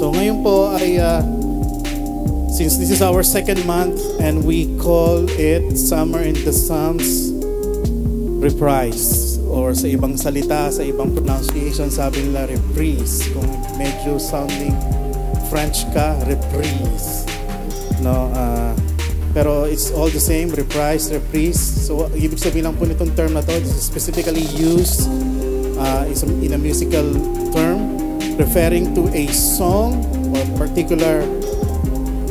So ngayon po ay, since this is our second month and we call it Summer in the Psalms Reprise. Or sa ibang salita, sa ibang pronunciation, sabi nila reprise. Kung medyo sounding French ka, reprise. No, pero it's all the same, reprise, reprise. So ibig sabihin lang po nitong term na to, this is specifically used in a musical term, referring to a song or particular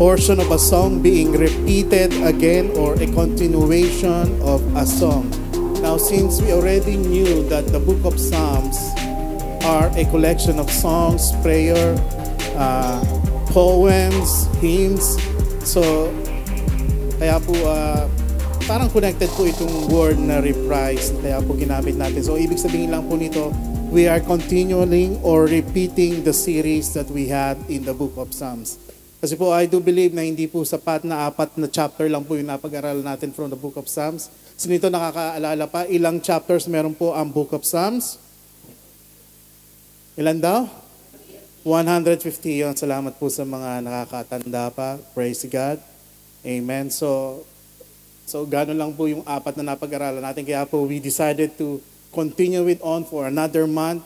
portion of a song being repeated again or a continuation of a song. Now, since we already knew that the book of Psalms are a collection of songs, prayer, poems, hymns, so kaya po parang connected po itong word na reprise, kaya po ginamit natin. So ibig sabihin lang po nito, we are continuing or repeating the series that we had in the book of Psalms. Kasi po I do believe na hindi po sapat na 4 na chapter lang po yung napag-aralan natin from the book of Psalms. So nito nakakaalala pa, ilang chapters meron po ang book of Psalms? Ilan daw? 150 yun. Salamat po sa mga nakakatanda pa. Praise God. Amen. So gano'n lang po yung 4 na napag-aralan natin. Kaya po we decided to continue it on for another month,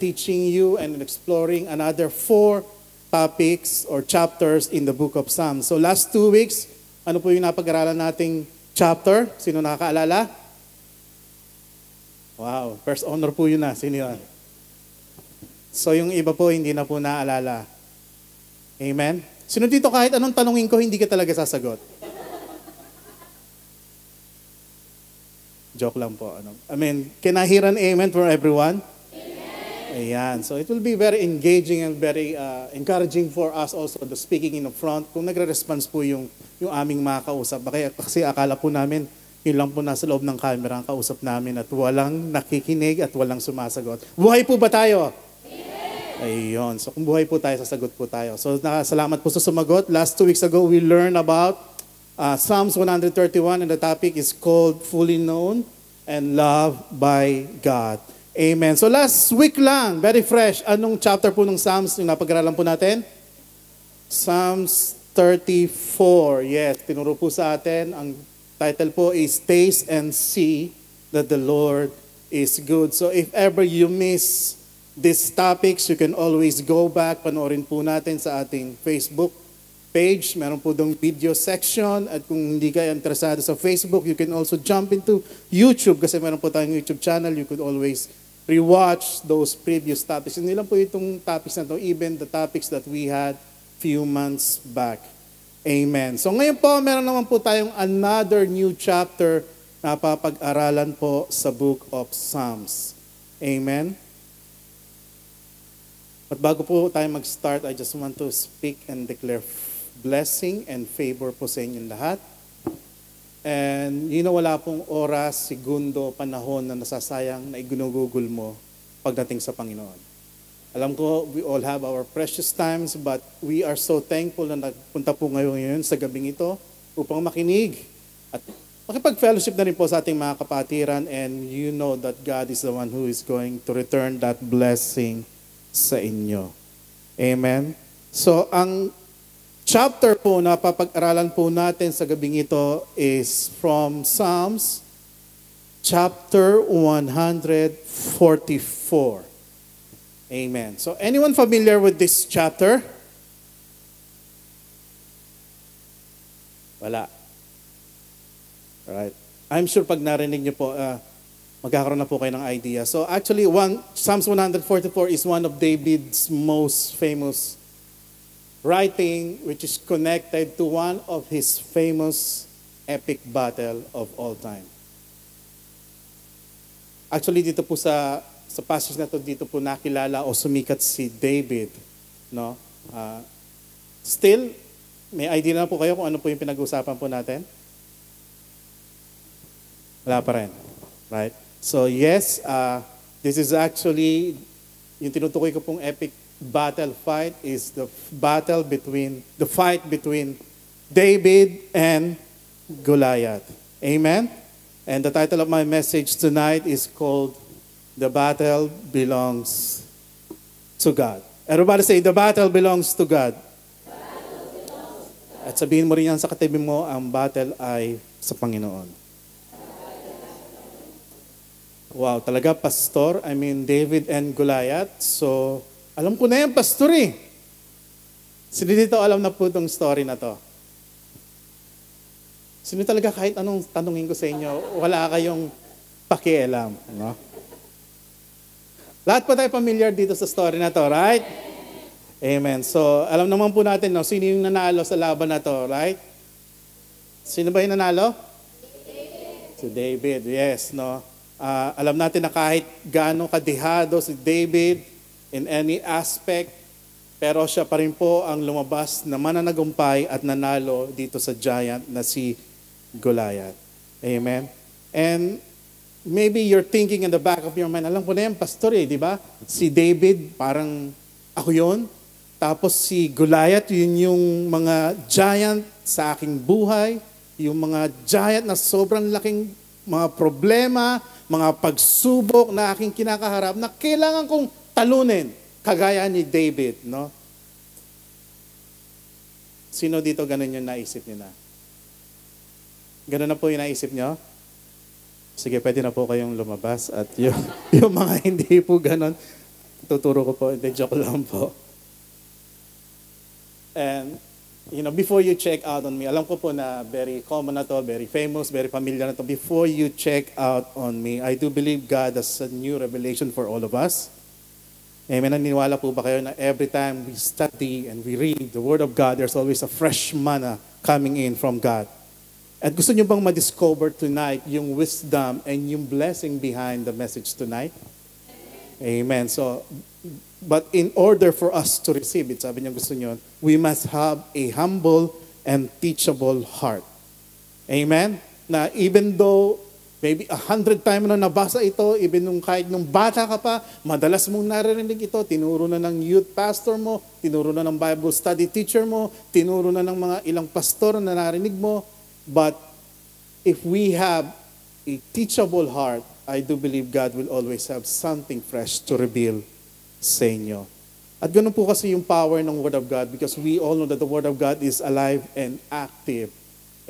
teaching you and exploring another 4 topics or chapters in the book of Psalms. So last 2 weeks, ano po yung napag-aralan nating chapter? Sino nakakaalala? Wow, first honor po yun na. Sino yun? So yung iba po, hindi na po naaalala. Amen? Sino dito kahit anong tanungin ko, hindi ka talaga sasagot? Joke lang po. Can I hear an amen for everyone? Ayan. So it will be very engaging and very encouraging for us also, the speaking in the front. Kung nagre-response po yung aming mga kausap. Kasi akala po namin, yun lang po nasa loob ng camera ang kausap namin at walang nakikinig at walang sumasagot. Buhay po ba tayo? Ayun. So kung buhay po tayo, sasagot po tayo. So salamat po sa sumagot. Last 2 weeks ago, we learned about Psalms 131 and the topic is called Fully Known and Loved by God. Amen. So last week lang, very fresh, anong chapter po ng Psalms yung napag-aralan po natin? Psalms 34. Yes, tinuro po sa atin. Ang title po is Taste and See that the Lord is Good. So if ever you miss these topics, you can always go back, panoorin po natin sa ating Facebook page. Meron po dong video section at kung hindi ka interesado sa Facebook, you can also jump into YouTube kasi meron po tayong YouTube channel. You could always rewatch those previous topics. Hindi lang po itong topics na to, even the topics that we had few months back. Amen. So ngayon po, meron naman po tayong another new chapter na papag-aralan po sa book of Psalms. Amen. At bago po tayo mag-start, I just want to speak and declare blessing and favor po sa inyong lahat. And wala pong oras, segundo, panahon na nasasayang na iginugugol mo pagdating sa Panginoon. Alam ko, we all have our precious times, but we are so thankful na nagpunta po ngayon sa gabing ito upang makinig at makipag-fellowship na rin po sa ating mga kapatiran, and you know that God is the one who is going to return that blessing sa inyo. Amen? So, ang chapter po na papag-aralan po natin sa gabing ito is from Psalms chapter 144. Amen. So anyone familiar with this chapter? Wala. Alright. I'm sure pag narinig niyo po, magkakaroon na po kayo ng idea. So actually, Psalms 144 is one of David's most famous writing, which is connected to one of his famous epic battle of all time. Actually, dito po sa passage na to, dito po nakilala o sumikat si David. No? Still, may idea na po kayo kung ano po yung pinag-uusapan po natin? Wala pa rin. Right? So yes, this is actually, yung tinutukoy ko pong epic battle fight is the fight between David and Goliath. Amen? And the title of my message tonight is called The Battle Belongs to God. Everybody say, the battle belongs to God. At sabihin mo rin yan sa katabi mo, ang battle ay sa Panginoon. Wow, talaga pastor. I mean, David and Goliath. So, alam ko na yan, pastor eh. Sino dito alam na po itong story na to? Sino talaga kahit anong tanungin ko sa inyo, wala kayong pakialam, no? Lahat po tayo familiar dito sa story na to, right? Amen. So, alam naman po natin, no, sino yung nanalo sa laban na to, right? Sino ba yung nanalo? Si David, yes, no? Alam natin na kahit gaano kadihado si David in any aspect, pero siya pa rin po ang lumabas na mananagumpay at nanalo dito sa giant na si Goliath. Amen? And maybe you're thinking in the back of your mind, alam ko na yan, pastor eh, di ba? Si David, parang ako yun. Tapos si Goliath, yun yung mga giant sa aking buhay. Yung mga giant na sobrang laking mga problema, mga pagsubok na aking kinakaharap na kailangan kong talunin, kagaya ni David, no? Sino dito ganun yung naisip niyo na? Ganun na po yung naisip niyo? Sige, pwede na po kayong lumabas at yung mga hindi po ganun, tuturo ko po, hindi, joke lang po. And, before you check out on me, alam ko po na very common na to, very famous, very familiar na to. Before you check out on me, I do believe God has a new revelation for all of us. Amen. Naniniwala po ba kayo na every time we study and we read the Word of God, there's always a fresh manna coming in from God. At gusto nyo bang ma-discover tonight yung wisdom and yung blessing behind the message tonight? Amen. So, but in order for us to receive it, sabi niya gusto nyo, we must have a humble and teachable heart. Amen? Na even though maybe 100 times na nabasa ito, even nung kahit nung bata ka pa, madalas mong naririnig ito, tinuro na ng youth pastor mo, tinuro na ng Bible study teacher mo, tinuro na ng mga ilang pastor na narinig mo. But if we have a teachable heart, I do believe God will always have something fresh to reveal sa inyo. At ganun po kasi yung power ng Word of God because we all know that the Word of God is alive and active.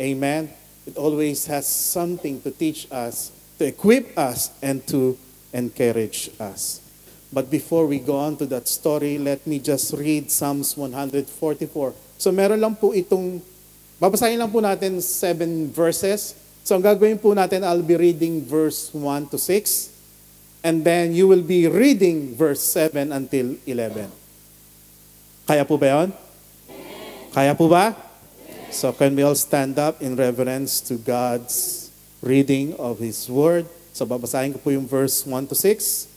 Amen? It always has something to teach us, to equip us, and to encourage us. But before we go on to that story, let me just read Psalms 144. So meron lang po itong, babasahin lang po natin 7 verses. So ang gagawin po natin, I'll be reading verse 1 to 6. And then you will be reading verse 7 until 11. Kaya po ba yun? Kaya po ba? So can we all stand up in reverence to God's reading of His Word? So babasahin ko po yung verse 1 to 6.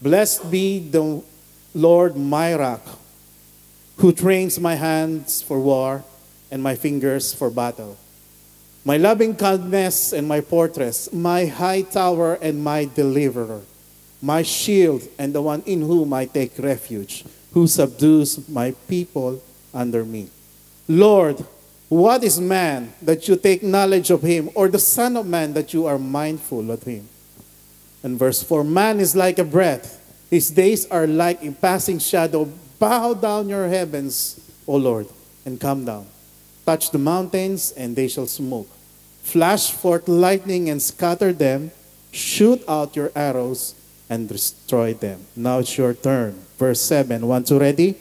Blessed be the Lord my rock, who trains my hands for war and my fingers for battle. My loving kindness and my fortress, my high tower and my deliverer, my shield and the one in whom I take refuge, who subdues my people under me. Lord, what is man that you take knowledge of him, or the son of man that you are mindful of him? And verse 4, man is like a breath. His days are like a passing shadow. Bow down your heavens, O Lord, and come down. Touch the mountains, and they shall smoke. Flash forth lightning and scatter them. Shoot out your arrows and destroy them. Now it's your turn. Verse 7. 1, 2, ready?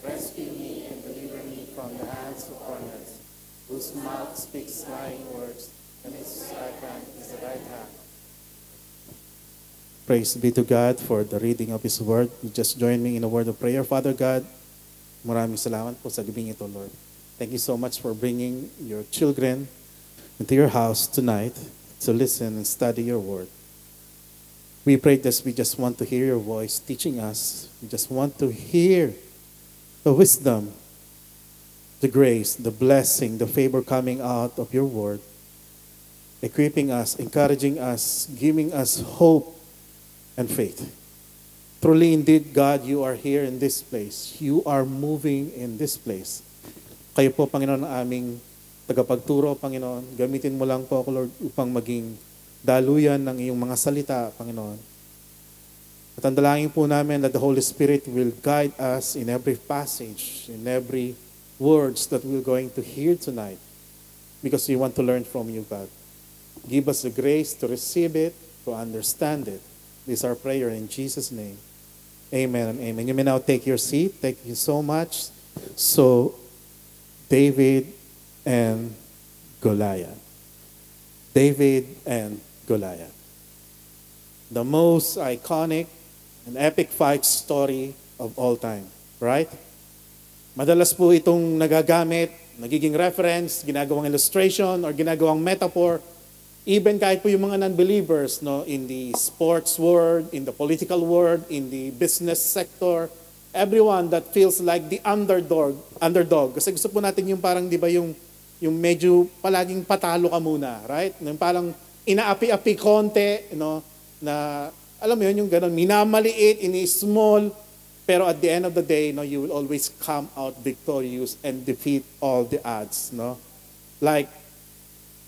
Rescue me and deliver me from the hands of foreigners, whose mouth speaks lying words, and his right hand is the right hand. Praise be to God for the reading of His Word. You just join me in a word of prayer. Father God, maraming salamat po sa gabing ito, Lord. Thank you so much for bringing your children into your house tonight to listen and study your Word. We pray that we just want to hear your voice teaching us. We just want to hear the wisdom, the grace, the blessing, the favor coming out of your word, equipping us, encouraging us, giving us hope and faith. Truly indeed, God, you are here in this place. You are moving in this place. Kayo po, Panginoon, ang aming tagapagturo, Panginoon. Gamitin mo lang po ako, Lord, upang maging daluyan ng iyong mga salita, Panginoon. At ang dalangin po namin that the Holy Spirit will guide us in every passage, in every words that we're going to hear tonight, because we want to learn from you, God. Give us the grace to receive it, to understand it. This is our prayer in Jesus' name. Amen and amen. You may now take your seat. Thank you so much. So, David and Goliath. David and Goliath. The most iconic and epic fight story of all time. Right? Madalas po itong nagagamit, nagiging reference, ginagawang illustration, or ginagawang metaphor. Even kahit po yung mga non-believers, no, in the sports world, in the political world, in the business sector, everyone that feels like the underdog. Kasi gusto po natin yung parang, di ba, yung medyo palaging patalo ka muna, right? Yung parang inaapi-api konti, no, na, alam mo yun, yung gano'n, minamaliit, ini-small, pero at the end of the day, no, you will always come out victorious and defeat all the odds, no? Like,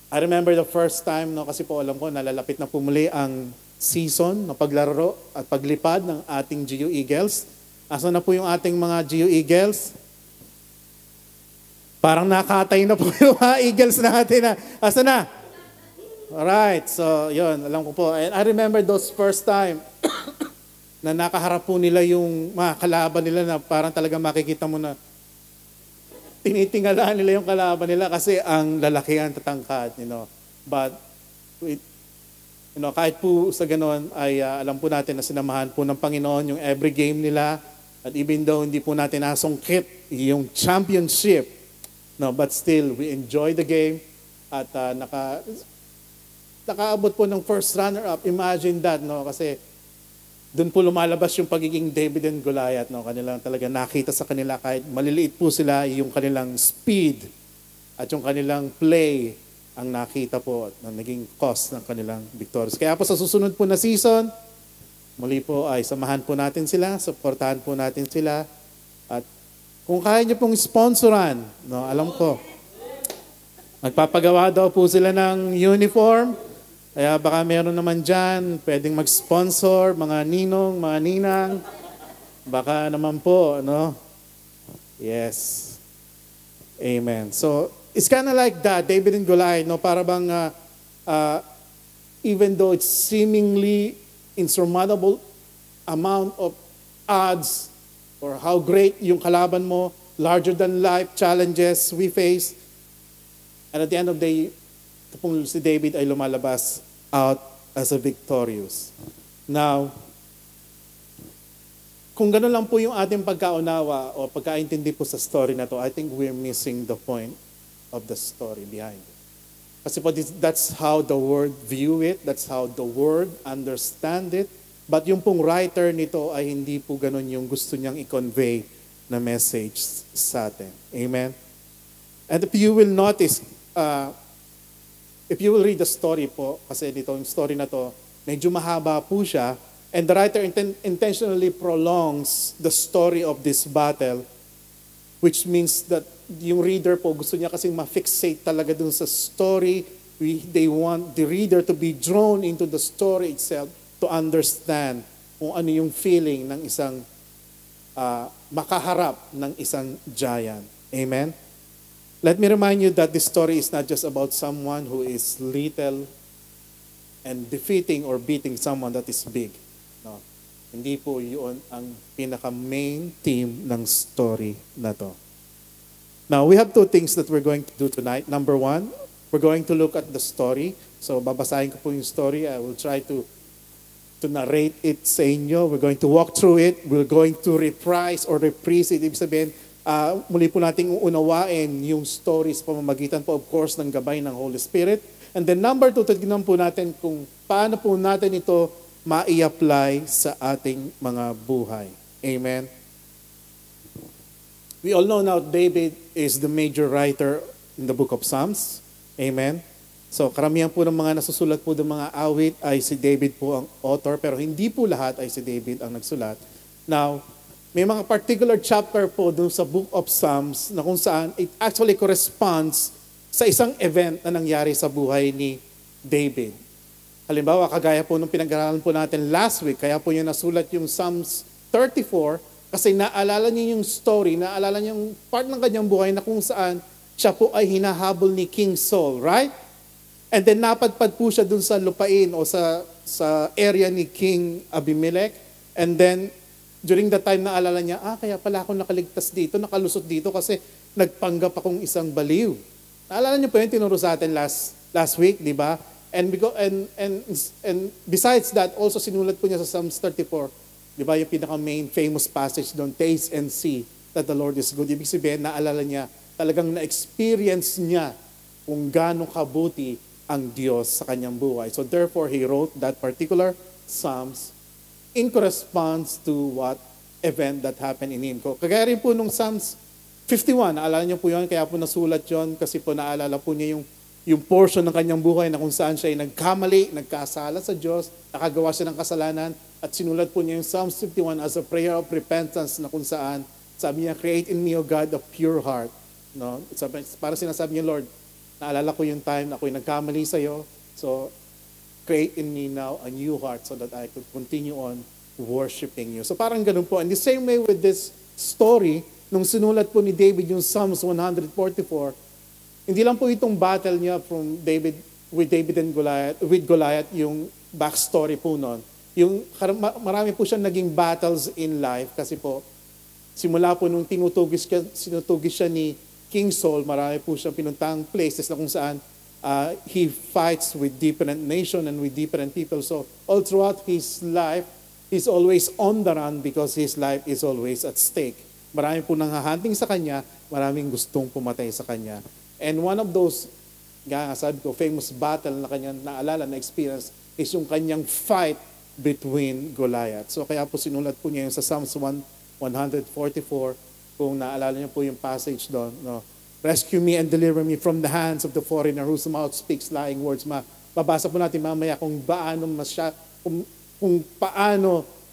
I remember the first time, no, kasi po alam ko, nalalapit na pumuli ang season ng paglaro at paglipad ng ating GU Eagles. Asan na po yung ating mga GU Eagles? Parang nakatay na po yung mga Eagles natin. Asan na? Alright, so yun, alam ko po. And I remember those first time na nakaharap po nila yung mga kalaban nila na parang talaga makikita mo na tinitingalaan nila yung kalaban nila kasi ang lalakihan, tatangkad, you know. But, you know, kahit po sa ganon ay alam po natin na sinamahan po ng Panginoon yung every game nila. At even though hindi po natin nasungkit yung championship, no, but still, we enjoy the game. At nakaabot po ng first runner-up. Imagine that, no, kasi doon po lumalabas yung pagiging David and Goliath, no? Kanilang talaga nakita sa kanila kahit maliliit po sila, yung kanilang speed at yung kanilang play ang nakita po na naging cause ng kanilang victorious. Kaya po sa susunod po na season, muli po ay samahan po natin sila, supportahan po natin sila. At kung kaya nyo pong sponsoran, no, alam ko, magpapagawa daw po sila ng uniform. Kaya baka meron naman dyan, pwedeng mag-sponsor, mga ninong, mga ninang. Baka naman po, no? Yes. Amen. So, it's kind of like that, David and Goliath, no? Para bang, even though it's seemingly insurmountable amount of odds or how great yung kalaban mo, larger than life challenges we face, and at the end of the day, kung si David ay lumalabas out as a victorious. Now, kung gano'n lang po yung ating pagkaunawa o pagkaintindi po sa story na to, I think we're missing the point of the story behind it. Kasi po, that's how the world view it, that's how the world understand it, but yung pong writer nito ay hindi po gano'n yung gusto niyang i-convey na message sa atin. Amen? And if you will notice, if you will read the story po, kasi dito yung story na to, medyo mahaba po siya, and the writer intentionally prolongs the story of this battle, which means that yung reader po, gusto niya kasing ma-fixate talaga dun sa story. They want the reader to be drawn into the story itself to understand kung ano yung feeling ng isang makaharap ng isang giant. Amen? Let me remind you that this story is not just about someone who is little and defeating or beating someone that is big. No. Hindi po yun ang pinaka-main theme ng story na to. Now, we have two things that we're going to do tonight. Number one, we're going to look at the story. So, babasahin ko po yung story. I will try to narrate it sa inyo. We're going to walk through it. We're going to reprise or reprise it. Ibig sabihin, muli po nating uunawain yung stories pamamagitan po, of course, ng gabay ng Holy Spirit. And then number two, tignan po natin kung paano po natin ito ma-i-apply sa ating mga buhay. Amen? We all know now David is the major writer in the book of Psalms. Amen? So karamihan po ng mga nasusulat po ng mga awit ay si David po ang author, pero hindi po lahat ay si David ang nagsulat. Now, may mga particular chapter po dun sa book of Psalms na kung saan it actually corresponds sa isang event na nangyari sa buhay ni David. Halimbawa, kagaya po nung pinag-aralan po natin last week, kaya po niya nasulat yung Psalms 34 kasi naalala niya yung story, naalala niya yung part ng kanyang buhay na kung saan siya po ay hinahabol ni King Saul, right? And then napadpad po siya dun sa lupain o sa area ni King Abimelech. And then during that time naalala niya, kaya pala ako nakaligtas dito, nakalusot dito kasi nagpanggap akong isang baliw. Naalala niyo po yun, tinuro sa atin last week, di ba? And besides that, also sinulat po niya sa Psalms 34, di ba, yung pinaka-main famous passage doon, taste and see that the Lord is good. Ibig sabihin, naalala niya, talagang na-experience niya kung gaano kabuti ang Diyos sa kanyang buhay. So therefore, he wrote that particular Psalms in corresponds to what event that happened in him. Kagaya rin po nung Psalms 51, naalala niyo po yun, kaya po nasulat yun kasi po naalala po niya yung portion ng kanyang buhay na kung saan siya ay nagkamali, nagkasala sa Diyos, nakagawa siya ng kasalanan, at sinulat po niya yung Psalms 51 as a prayer of repentance na kung saan, sabi niya, create in me, O God, a pure heart. No? Para sinasabi niya, Lord, naalala ko yung time na ako'y nagkamali sa iyo, so create in me now a new heart so that I could continue on worshiping you. So parang ganun po. And the same way with this story, nung sinulat po ni David yung Psalms 144, hindi lang po itong battle niya with David and Goliath, yung backstory po nun. Marami po siyang naging battles in life kasi po, simula po nung sinutugis siya ni King Saul, marami po siyang pinuntang places na kung saan he fights with different nation and with different people. So all throughout his life, he's always on the run because his life is always at stake. Marami po nanghahanting sa kanya, maraming gustong pumatay sa kanya. And one of those, sabi ko, famous battle na kanyang naalala, na experience, is yung kanyang fight between Goliath. So kaya po sinulat po niya yung sa Psalms 144, kung naalala niyo po yung passage doon, no? Rescue me and deliver me from the hands of the foreigner whose mouth speaks lying words. Babasa po natin mamaya kung paano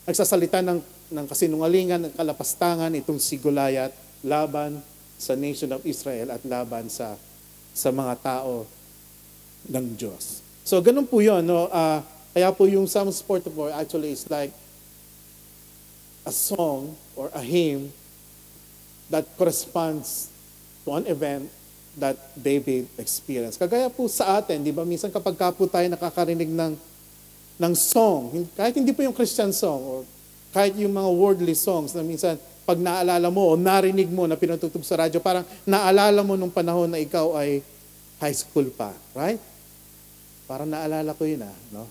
nagsasalita ng kasinungalingan, ng kalapastangan itong si Goliath laban sa nation of Israel at laban sa mga tao ng Diyos. So ganun po yun. No? Kaya po yung Psalms 44 actually is like a song or a hymn that corresponds to an event that David experienced. Kagaya po sa atin, di ba, minsan kapag po tayo nakakarinig ng song, kahit hindi po yung Christian song, or kahit yung mga worldly songs na minsan, pag naalala mo o narinig mo na pinatutug sa radyo, parang naalala mo nung panahon na ikaw ay high school pa, right? Parang naalala ko yun, no?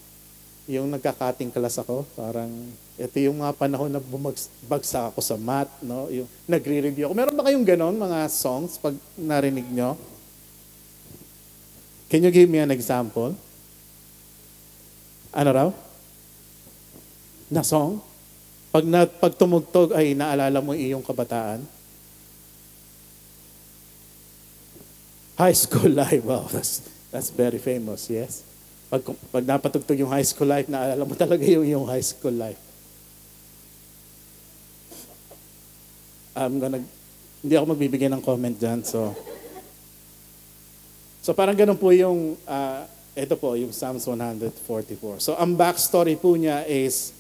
Yung nagkakating class ako, parang ito yung mga panahon na bumagsak ako sa math, no? Yung nagre-review ako. Meron ba kayong ganon, mga songs, pag narinig nyo? Can you give me an example? Ano raw? Na song? Pag tumugtog ay naalala mo iyong kabataan? High School Life, wow, that's very famous, yes? Pag napatugtog yung High School Life, naalala mo talaga yung High School Life. Hindi ako magbibigay ng comment dyan, so parang ganun po yung, ito po, yung Psalms 144. So ang backstory po niya is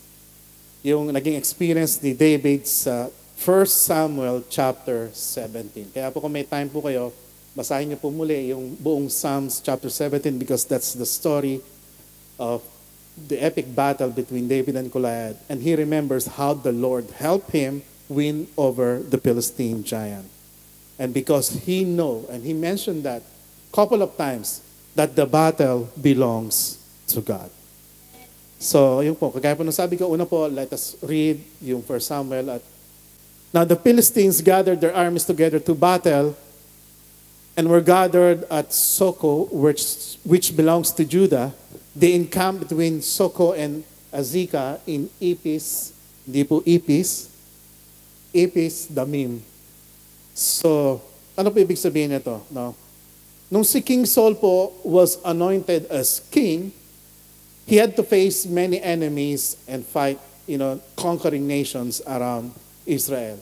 yung naging experience ni David sa 1 Samuel chapter 17. Kaya po kung may time po kayo, basahin niyo po muli yung buong Psalms chapter 17 because that's the story of the epic battle between David and Goliath. And he remembers how the Lord helped him win over the Philistine giant. And because he mentioned that a couple of times, that the battle belongs to God. So, yun po, kagaya po nung sabi ko, una po, let us read yung 1 Samuel. Now the Philistines gathered their armies together to battle and were gathered at Soko, which belongs to Judah. They encamped between Soko and Azekah in Epis, hindi po Epis Damim. So, ano po ibig sabihin nito? No? Nung si King Saul po was anointed as king, he had to face many enemies and fight, conquering nations around Israel.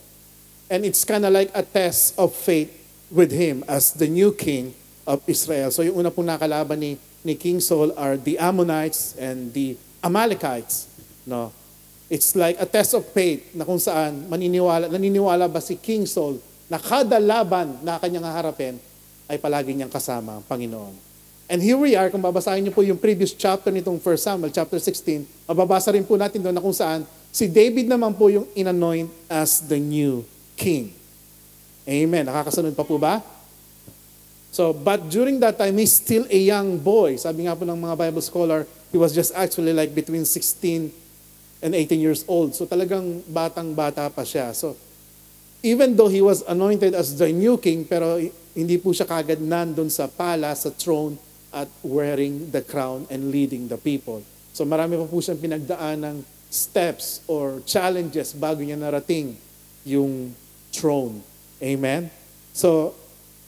And it's kind of like a test of faith with him as the new king of Israel. So yung una pong nakalaban ni King Saul are the Ammonites and the Amalekites. No? It's like a test of faith na kung saan naniniwala ba si King Saul na kada laban na kanyang haharapin ay palagi niyang kasama ang Panginoon. And here we are, kung babasahin niyo po yung previous chapter nitong 1 Samuel, chapter 16, mababasa rin po natin doon na kung saan si David naman po yung inanoint as the new king. Amen. Nakakasunod pa po ba? So, but during that time, he's still a young boy. Sabi nga po ng mga Bible scholar, he was just actually like between 16 and 18 years old. So talagang batang-bata pa siya. So, even though he was anointed as the new king, pero hindi po siya kagad nandun sa palace, sa throne, at wearing the crown and leading the people. So marami pa po siyang pinagdaan ng steps or challenges bago niya narating yung throne. Amen? So,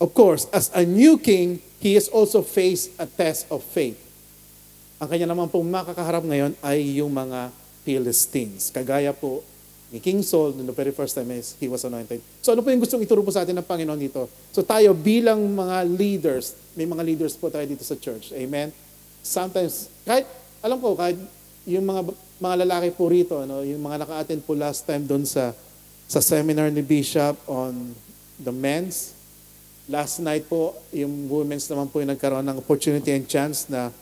of course, as a new king, he has also faced a test of faith. Ang kanya naman pong makakaharap ngayon ay yung mga Philistines. Kagaya po ni King Saul, the very first time he was anointed. So ano po yung gustong ituro po sa atin ng Panginoon dito? So tayo bilang mga leaders, may mga leaders po tayo dito sa church. Amen? Sometimes, alam ko, kahit yung mga lalaki po rito, yung mga naka-attend po last time doon sa seminar ni Bishop on the men's. Last night po, yung women's naman po yung nagkaroon ng opportunity and chance na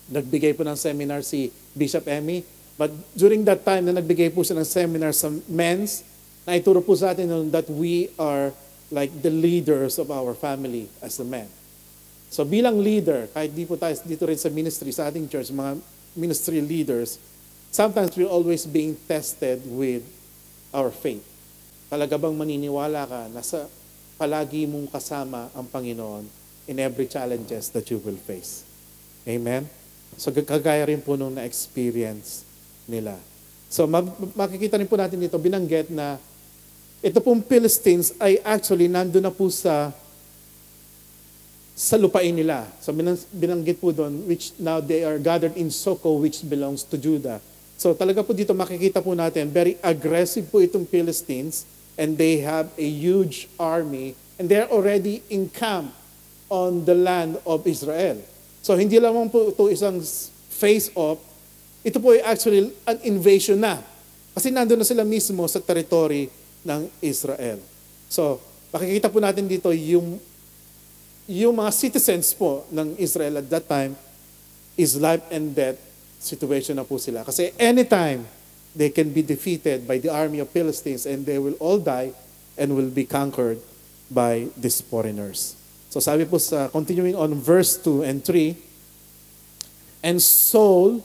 nagbigay po ng seminar si Bishop Emmy. But during that time na nagbigay po siya ng seminar sa men's, naituro po sa atin that we are like the leaders of our family as the men. So bilang leader, kahit di po tayo dito rin sa ministry, sa ating church, mga ministry leaders, sometimes we're always being tested with our faith. Talaga bang maniniwala ka na palagi mong kasama ang Panginoon in every challenges that you will face? Amen? So kagaya rin po nung na-experience nila. So makikita rin po natin dito, binanggit na ito pong Philistines ay actually nandun na po sa lupain nila. So binanggit po doon, which now they are gathered in Soko, which belongs to Judah. So talaga po dito makikita po natin, very aggressive po itong Philistines, and they have a huge army, and they're already encamped on the land of Israel. So hindi lamang po ito isang face-off, ito po ay actually an invasion na. Kasi nandun na sila mismo sa territory ng Israel. So, makikita po natin dito yung mga citizens po ng Israel at that time is life and death situation na po sila. Kasi anytime they can be defeated by the army of Philistines and they will all die and will be conquered by these foreigners. So sabi po sa continuing on verse 2 and 3, and Saul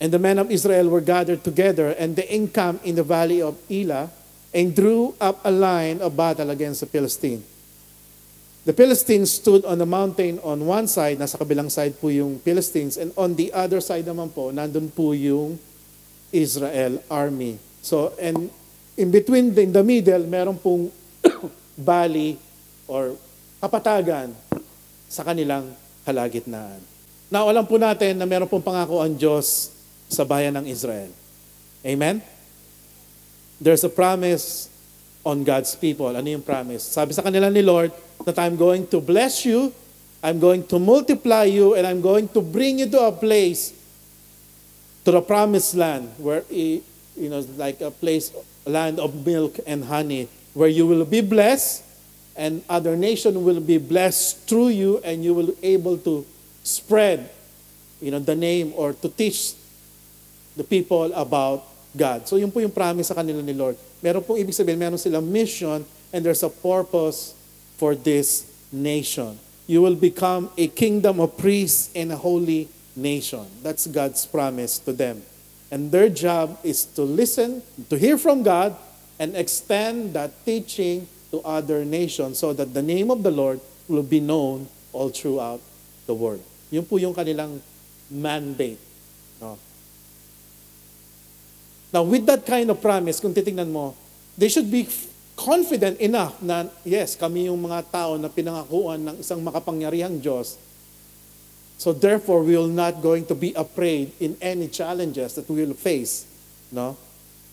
and the men of Israel were gathered together, and they encamped in the valley of Elah, and drew up a line of battle against the Philistines. The Philistines stood on the mountain on one side, nasa kabilang side po yung Philistines, and on the other side naman po, nandun po yung Israel army. So, and in between, in the middle, meron pong valley or kapatagan sa kanilang kalagitnaan. Now, alam po natin na meron pong pangako ang Diyos sa bayan ng Israel. Amen? There's a promise on God's people. Ano yung promise? Sabi sa kanila ni Lord that I'm going to bless you, I'm going to multiply you, and I'm going to bring you to a place, to the promised land, where, like a place, land of milk and honey, where you will be blessed, and other nation will be blessed through you, and you will be able to spread, the name or to teach the people about God. So yun po yung promise sa kanila ni Lord. Meron pong ibig sabihin, meron silang mission and there's a purpose for this nation. You will become a kingdom of priests and a holy nation. That's God's promise to them. And their job is to listen, to hear from God, and extend that teaching to other nations so that the name of the Lord will be known all throughout the world. Yun po yung kanilang mandate. No? Now, with that kind of promise, kung titingnan mo, they should be confident enough na, yes, kami yung mga tao na pinangakuan ng isang makapangyarihang Diyos. So therefore, we will not going to be afraid in any challenges that we will face. No?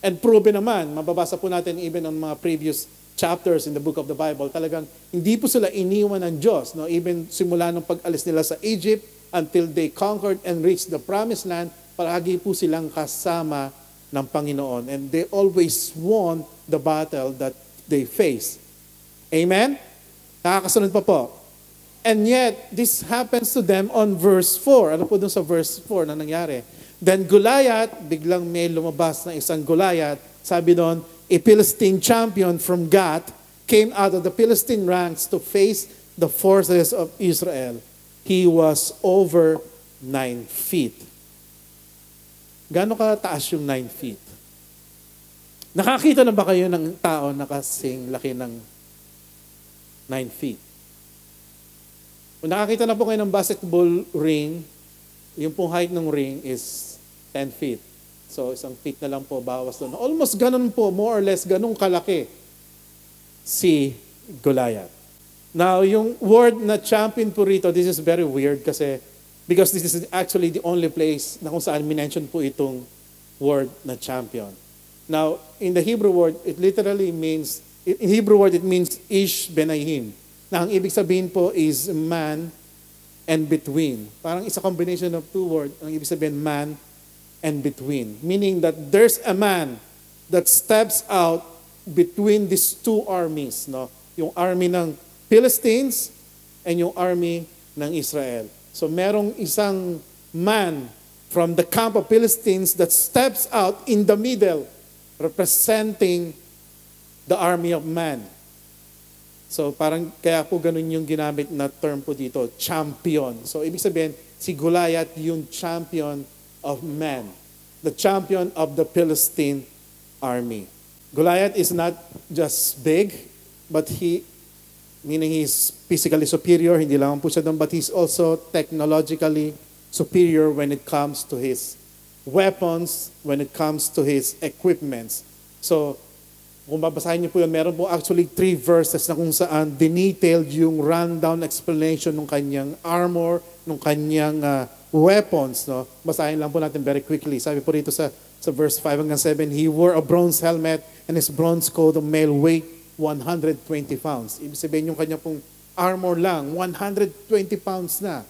And proven naman, mababasa po natin even on mga previous chapters in the book of the Bible, talagang hindi po sila iniwan ng Diyos. No? Even simula nung pag-alis nila sa Egypt until they conquered and reached the promised land, palagi po silang kasama ng Panginoon. And they always won the battle that they face. Amen? Nakakasunod pa po. And yet, this happens to them on verse 4. Ano po dun sa verse 4 na nangyari? Then Goliath, biglang may lumabas na isang Goliath, sabi doon, a Philistine champion from Gath came out of the Philistine ranks to face the forces of Israel. He was over 9 feet. Gaano kataas yung 9 feet? Nakakita na ba kayo ng tao na kasing laki ng 9 feet? Kung nakakita na po kayo ng basketball ring, yung pong height ng ring is 10 feet. So, isang feet na lang po bawas doon. Almost ganun po, more or less, ganun kalaki si Goliath. Now, yung word na champion po rito, this is very weird kasi because this is actually the only place na kung saan minention po itong word na champion. Now, in the Hebrew word, it literally means, in Hebrew word, it means Ish Benayim. Na ang ibig sabihin po is man and between. Parang isa combination of two words, ang ibig sabihin man and between. Meaning that there's a man that steps out between these two armies. No? Yung army ng Philistines and yung army ng Israel. So merong isang man from the camp of Philistines that steps out in the middle representing the army of man. So parang kaya po ganun yung ginamit na term po dito, champion. So ibig sabihin, si Goliath yung champion of man, the champion of the Philistine army. Goliath is not just big, but meaning he's physically superior, hindi lang po siya doon, but he's also technologically superior when it comes to his weapons, when it comes to his equipments. So, kung babasahin niyo po yun, meron po actually 3 verses na kung saan dinetailed yung rundown explanation ng kanyang armor, ng kanyang weapons. No? Basahin lang po natin very quickly. Sabi po rito sa verse 5 hanggang 7, he wore a bronze helmet and his bronze coat of mail weighed 120 pounds. Ibig sabihin yung kanya pong armor lang, 120 pounds na.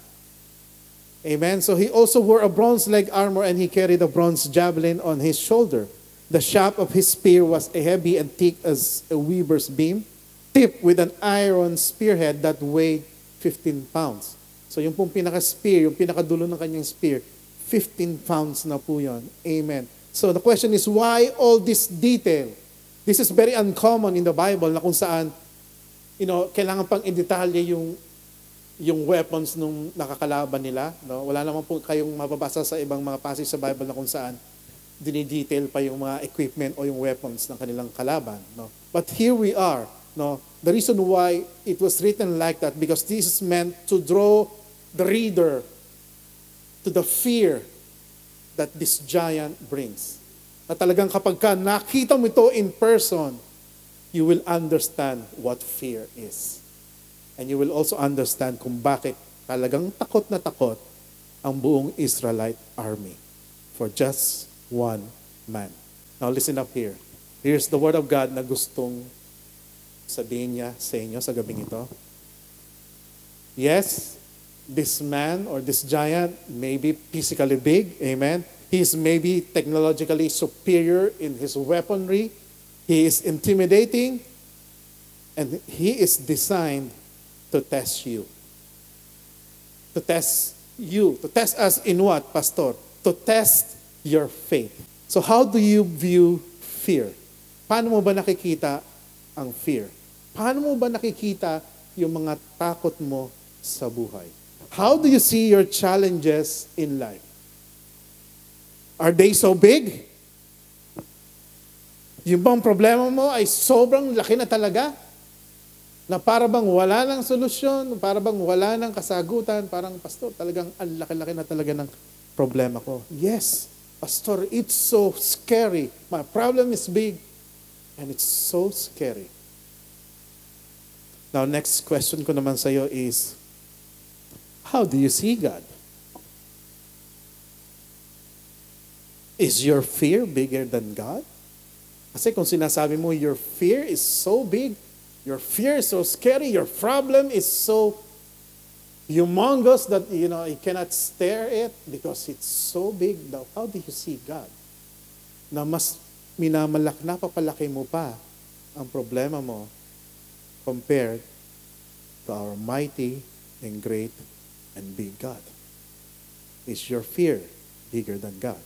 Amen? So he also wore a bronze leg armor and he carried a bronze javelin on his shoulder. The shaft of his spear was heavy and thick as a weaver's beam, tipped with an iron spearhead that weighed 15 pounds. So yung pong pinaka-spear, yung pinakadulo ng kanyang spear, 15 pounds na po yun. Amen. So the question is, why all this detail? This is very uncommon in the Bible na kung saan, kailangan pang i-detalye yung weapons nung nakakalaban nila. No? Wala naman po kayong mababasa sa ibang mga passage sa Bible na kung saan dinidetail pa yung mga equipment o yung weapons ng kanilang kalaban. No? But here we are. No? The reason why it was written like that, because this is meant to draw the reader to the fear that this giant brings. Na talagang kapag ka nakita mo ito in person, you will understand what fear is. And you will also understand kung bakit talagang takot na takot ang buong Israelite army for just one man. Now listen up here. Here's the word of God na gustong sabihin niya sa inyo sa gabing ito. Yes, this man or this giant may be physically big, amen. He is maybe technologically superior in his weaponry. He is intimidating, and he is designed to test you. To test you. To test us in what, Pastor? To test your faith. So how do you view fear? Paano mo ba nakikita ang fear? Paano mo ba nakikita yung mga takot mo sa buhay? How do you see your challenges in life? Are they so big? Yung bang problema mo ay sobrang laki na talaga? Na para bang wala ng solusyon, para bang wala ng kasagutan, parang, Pastor, talagang ang laki-laki na talaga ng problema ko. Yes, Pastor, it's so scary. My problem is big and it's so scary. Now, next question ko naman sa iyo is, how do you see God? Is your fear bigger than God? Kasi kung sinasabi mo, your fear is so big, your fear is so scary, your problem is so humongous that, you cannot stare it because it's so big. Now, how do you see God? Na mas napapalaki mo pa ang problema mo compared to our mighty and great and big God. Is your fear bigger than God?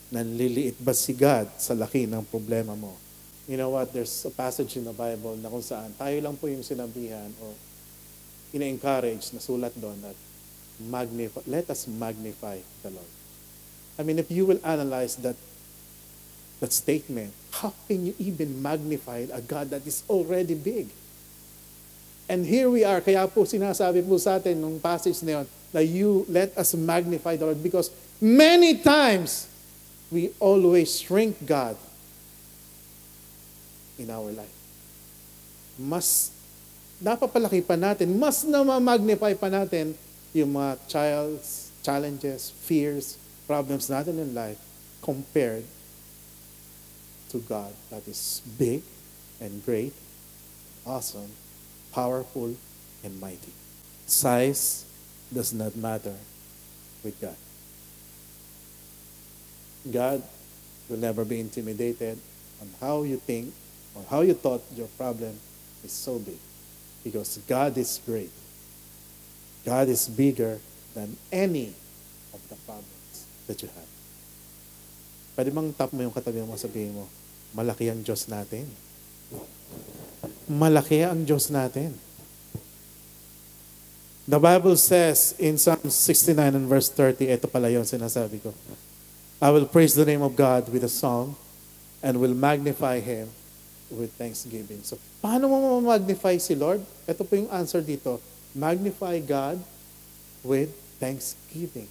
Nanliliit ba si God sa laki ng problema mo? You know what? There's a passage in the Bible na kung saan tayo lang po yung sinabihan o ina-encourage na sulat doon that let us magnify the Lord. I mean, if you will analyze that statement, how can you even magnify a God that is already big? And here we are, kaya po sinasabi po sa atin nung passage na yun, na let us magnify the Lord because many times, we always shrink God in our life. Mas napapalaki pa natin, mas na-magnify pa natin yung mga challenges, fears, problems natin in life compared to God that is big and great, awesome, powerful, and mighty. Size does not matter with God. God will never be intimidated on how you think or how you thought your problem is so big. Because God is great. God is bigger than any of the problems that you have. Pwede bang tap mo yung katabi mo, sabihin mo, malaki ang Diyos natin. Malaki ang Diyos natin. The Bible says in Psalm 69 and verse 30, ito pala yun sinasabi ko, I will praise the name of God with a song and will magnify Him with thanksgiving. So, paano mo magnify si Lord? Ito po yung answer dito. Magnify God with thanksgiving.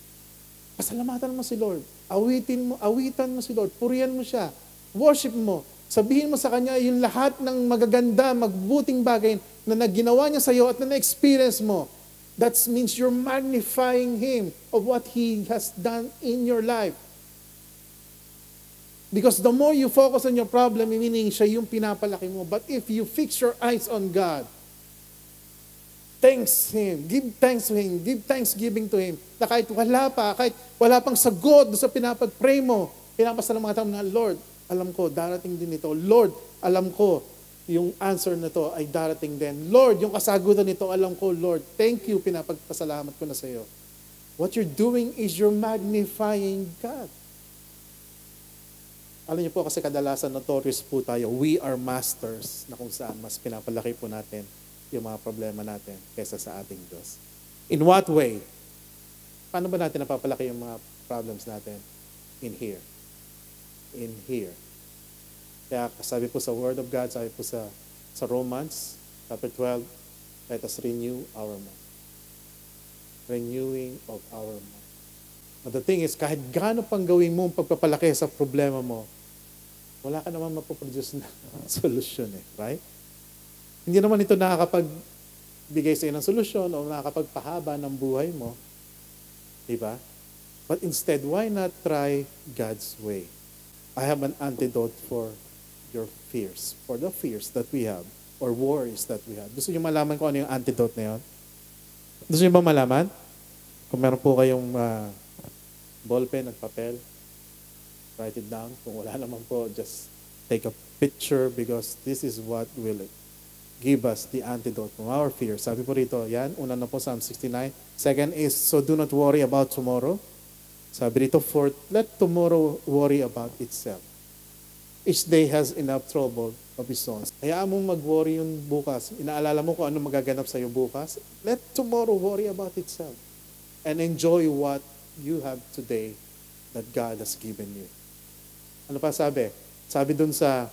Pasalamatan mo si Lord. Awitan mo si Lord. Purihan mo siya. Worship mo. Sabihin mo sa Kanya yung lahat ng magaganda, magbuting bagay na ginawa niya sa iyo at na na-experience mo. That means you're magnifying Him of what He has done in your life. Because the more you focus on your problem, meaning siya yung pinapalaki mo. But if you fix your eyes on God, thanks Him, give thanks to Him, give thanksgiving to Him, na kahit wala pang sagot sa pinapag-pray mo, pinapasalamatan mo na, Lord, alam ko, darating din ito. Lord, alam ko, yung answer na to ay darating din. Lord, yung kasagutan nito, alam ko, Lord, thank you, pinapagpasalamat ko na sa iyo. What you're doing is you're magnifying God. Alam niyo po kasi kadalasan notorious po tayo, we are masters na kung saan mas pinapalaki po natin yung mga problema natin kaysa sa ating Diyos. In what way? Paano ba natin napapalaki yung mga problems natin? In here. In here. Kaya sabi po sa Word of God, sabi po sa Romans, chapter 12, let us renew our mind. Renewing of our mind. But the thing is, kahit gaano pang gawin mo ang pagpapalaki sa problema mo, wala ka naman mapoproduce na solusyon right? Hindi naman ito nakakapagbigay sa iyo ng solusyon o nakakapagpahaba ng buhay mo. Diba? But instead, why not try God's way? I have an antidote for your fears, for the fears that we have, or worries that we have. Gusto niyo malaman kung ano yung antidote na yun? Gusto niyo ba malaman? Kung meron po kayong ballpen at papel, write it down. Kung wala naman po, just take a picture because this is what will give us the antidote from our fears. Sabi po rito, yan, una na po, Psalm 69. Second is, so do not worry about tomorrow. Sabi rito, fourth, let tomorrow worry about itself. Each day has enough trouble of its own. Hayaan mong mag-worry yung bukas. Inaalala mo kung ano magaganap sa iyo bukas. Let tomorrow worry about itself. And enjoy what you have today that God has given you. Ano pa sabi? Sabi dun sa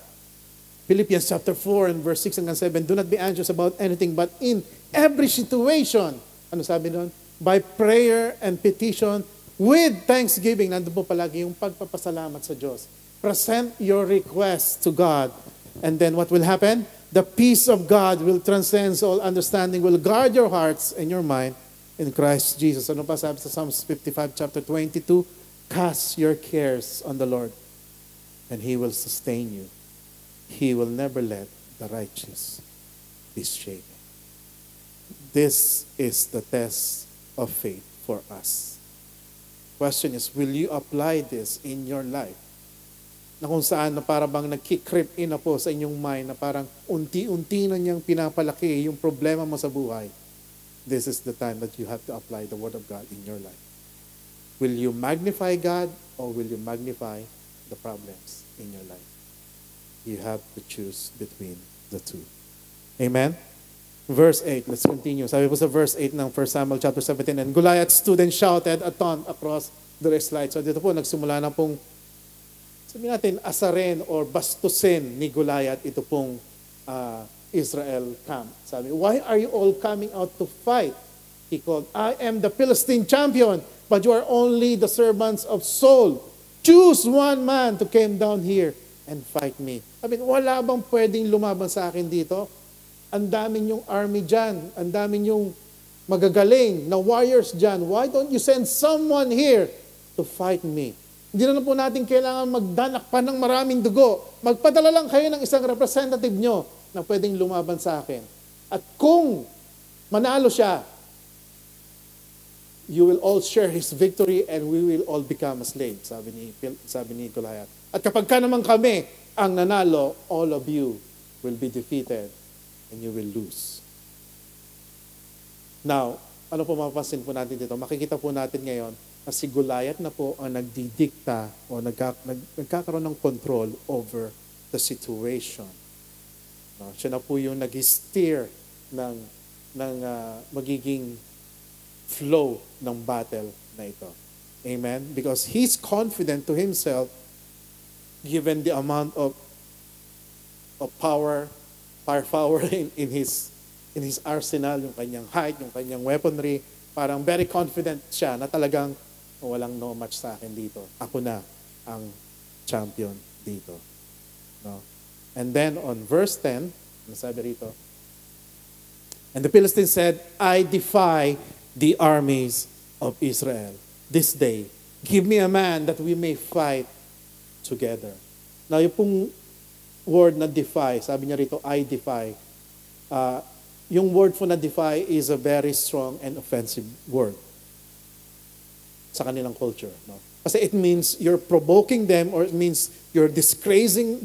Philippians chapter 4 and verse 6 hanggang 7, do not be anxious about anything, but in every situation, ano sabi dun? By prayer and petition, with thanksgiving, nandun po palagi yung pagpapasalamat sa Diyos. Present your requests to God. And then what will happen? The peace of God will transcend all understanding, will guard your hearts and your mind in Christ Jesus. Ano pa sabi sa Psalms 55, chapter 22? Cast your cares on the Lord, and He will sustain you. He will never let the righteous be shaken. This is the test of faith for us. Question is, will you apply this in your life? Na kung saan na para bang nagki-creep in na po sa inyong mind na parang unti-unti na niyang pinapalaki yung problema mo sa buhay. This is the time that you have to apply the Word of God in your life. Will you magnify God or will you magnify the problems in your life? You have to choose between the two. Amen? Verse 8, let's continue. Sabi po sa verse 8 ng 1 Samuel chapter 17, and Goliath stood and shouted a taunt across the Israelites. So dito po, nagsimula na pong, sabihin natin, asarin or bastusin ni Goliath ito pong Israel camp. Sabi, why are you all coming out to fight? He called, I am the Philistine champion, but you are only the servants of Saul. Choose one man to come down here and fight me. Sabi, wala bang pwedeng lumaban sa akin dito? Ang dami niyong army dyan. Ang dami niyong magagaling na warriors dyan. Why don't you send someone here to fight me? Hindi na po natin kailangan magdanak pa ng maraming dugo. Magpadala lang kayo ng isang representative nyo na pwedeng lumaban sa akin. At kung manalo siya, you will all share his victory and we will all become a slave, sabi ni Goliath. At kapag ka naman kami ang nanalo, all of you will be defeated and you will lose. Now, ano po mapapansin po natin dito? Makikita po natin ngayon na si Goliath na po ang nagdidikta o nagkakaroon ng control over the situation. No? Siya na po yung nag-steer ng magiging flow ng battle na ito. Amen? Because he's confident to himself given the amount of firepower in his arsenal, yung kanyang height, yung kanyang weaponry, parang very confident siya na talagang walang no match sa akin dito. Ako na ang champion dito. No? And then on verse 10, nasabi rito, and the Philistines said, I defy the armies of Israel this day. Give me a man that we may fight together. Now, yung pong word na defy, sabi niya rito, I defy. Yung word for na defy is a very strong and offensive word sa kanilang culture. No? Kasi it means you're provoking them, or it means you're disgracing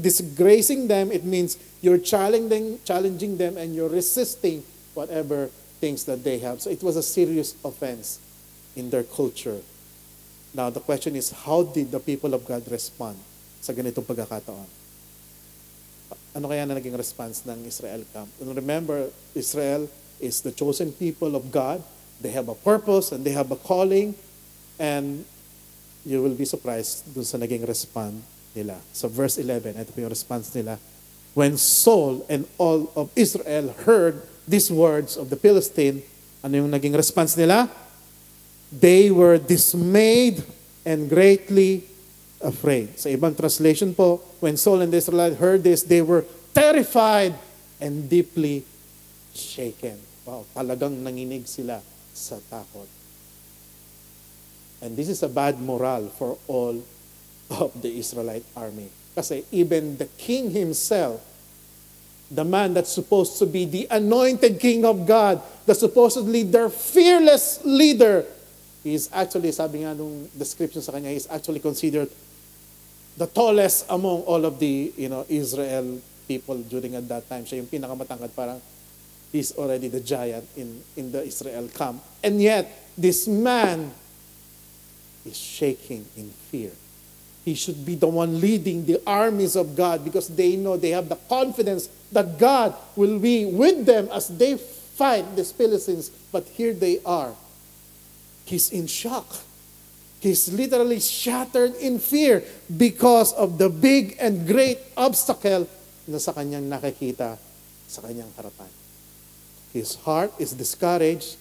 them. It means you're challenging them and you're resisting whatever things that they have. So it was a serious offense in their culture. Now the question is, how did the people of God respond sa ganitong pagkakataon? Ano kaya na naging response ng Israel camp? And remember, Israel is the chosen people of God. They have a purpose and they have a calling. And you will be surprised dun sa naging response nila. So verse 11, ito po yung response nila. When Saul and all of Israel heard these words of the Philistine, ano yung naging response nila? They were dismayed and greatly afraid. Sa ibang translation po, when Saul and the Israelites heard this, they were terrified and deeply shaken. Wow, talagang nanginig sila sa takot. And this is a bad morale for all of the Israelite army. Kasi even the king himself, the man that's supposed to be the anointed king of God, the supposedly their fearless leader, he is actually, sabi nga nung description sa kanya, he is actually considered the tallest among all of the Israel people during at that time. Siya yung pinakamatangkad, parang he's already the giant in the Israel camp. And yet, this man is shaking in fear. He should be the one leading the armies of God because they know, they have the confidence that God will be with them as they fight these Philistines. But here they are. He's in shock. He's literally shattered in fear because of the big and great obstacle na sa kanyang nakikita sa kanyang harapan. His heart is discouraged.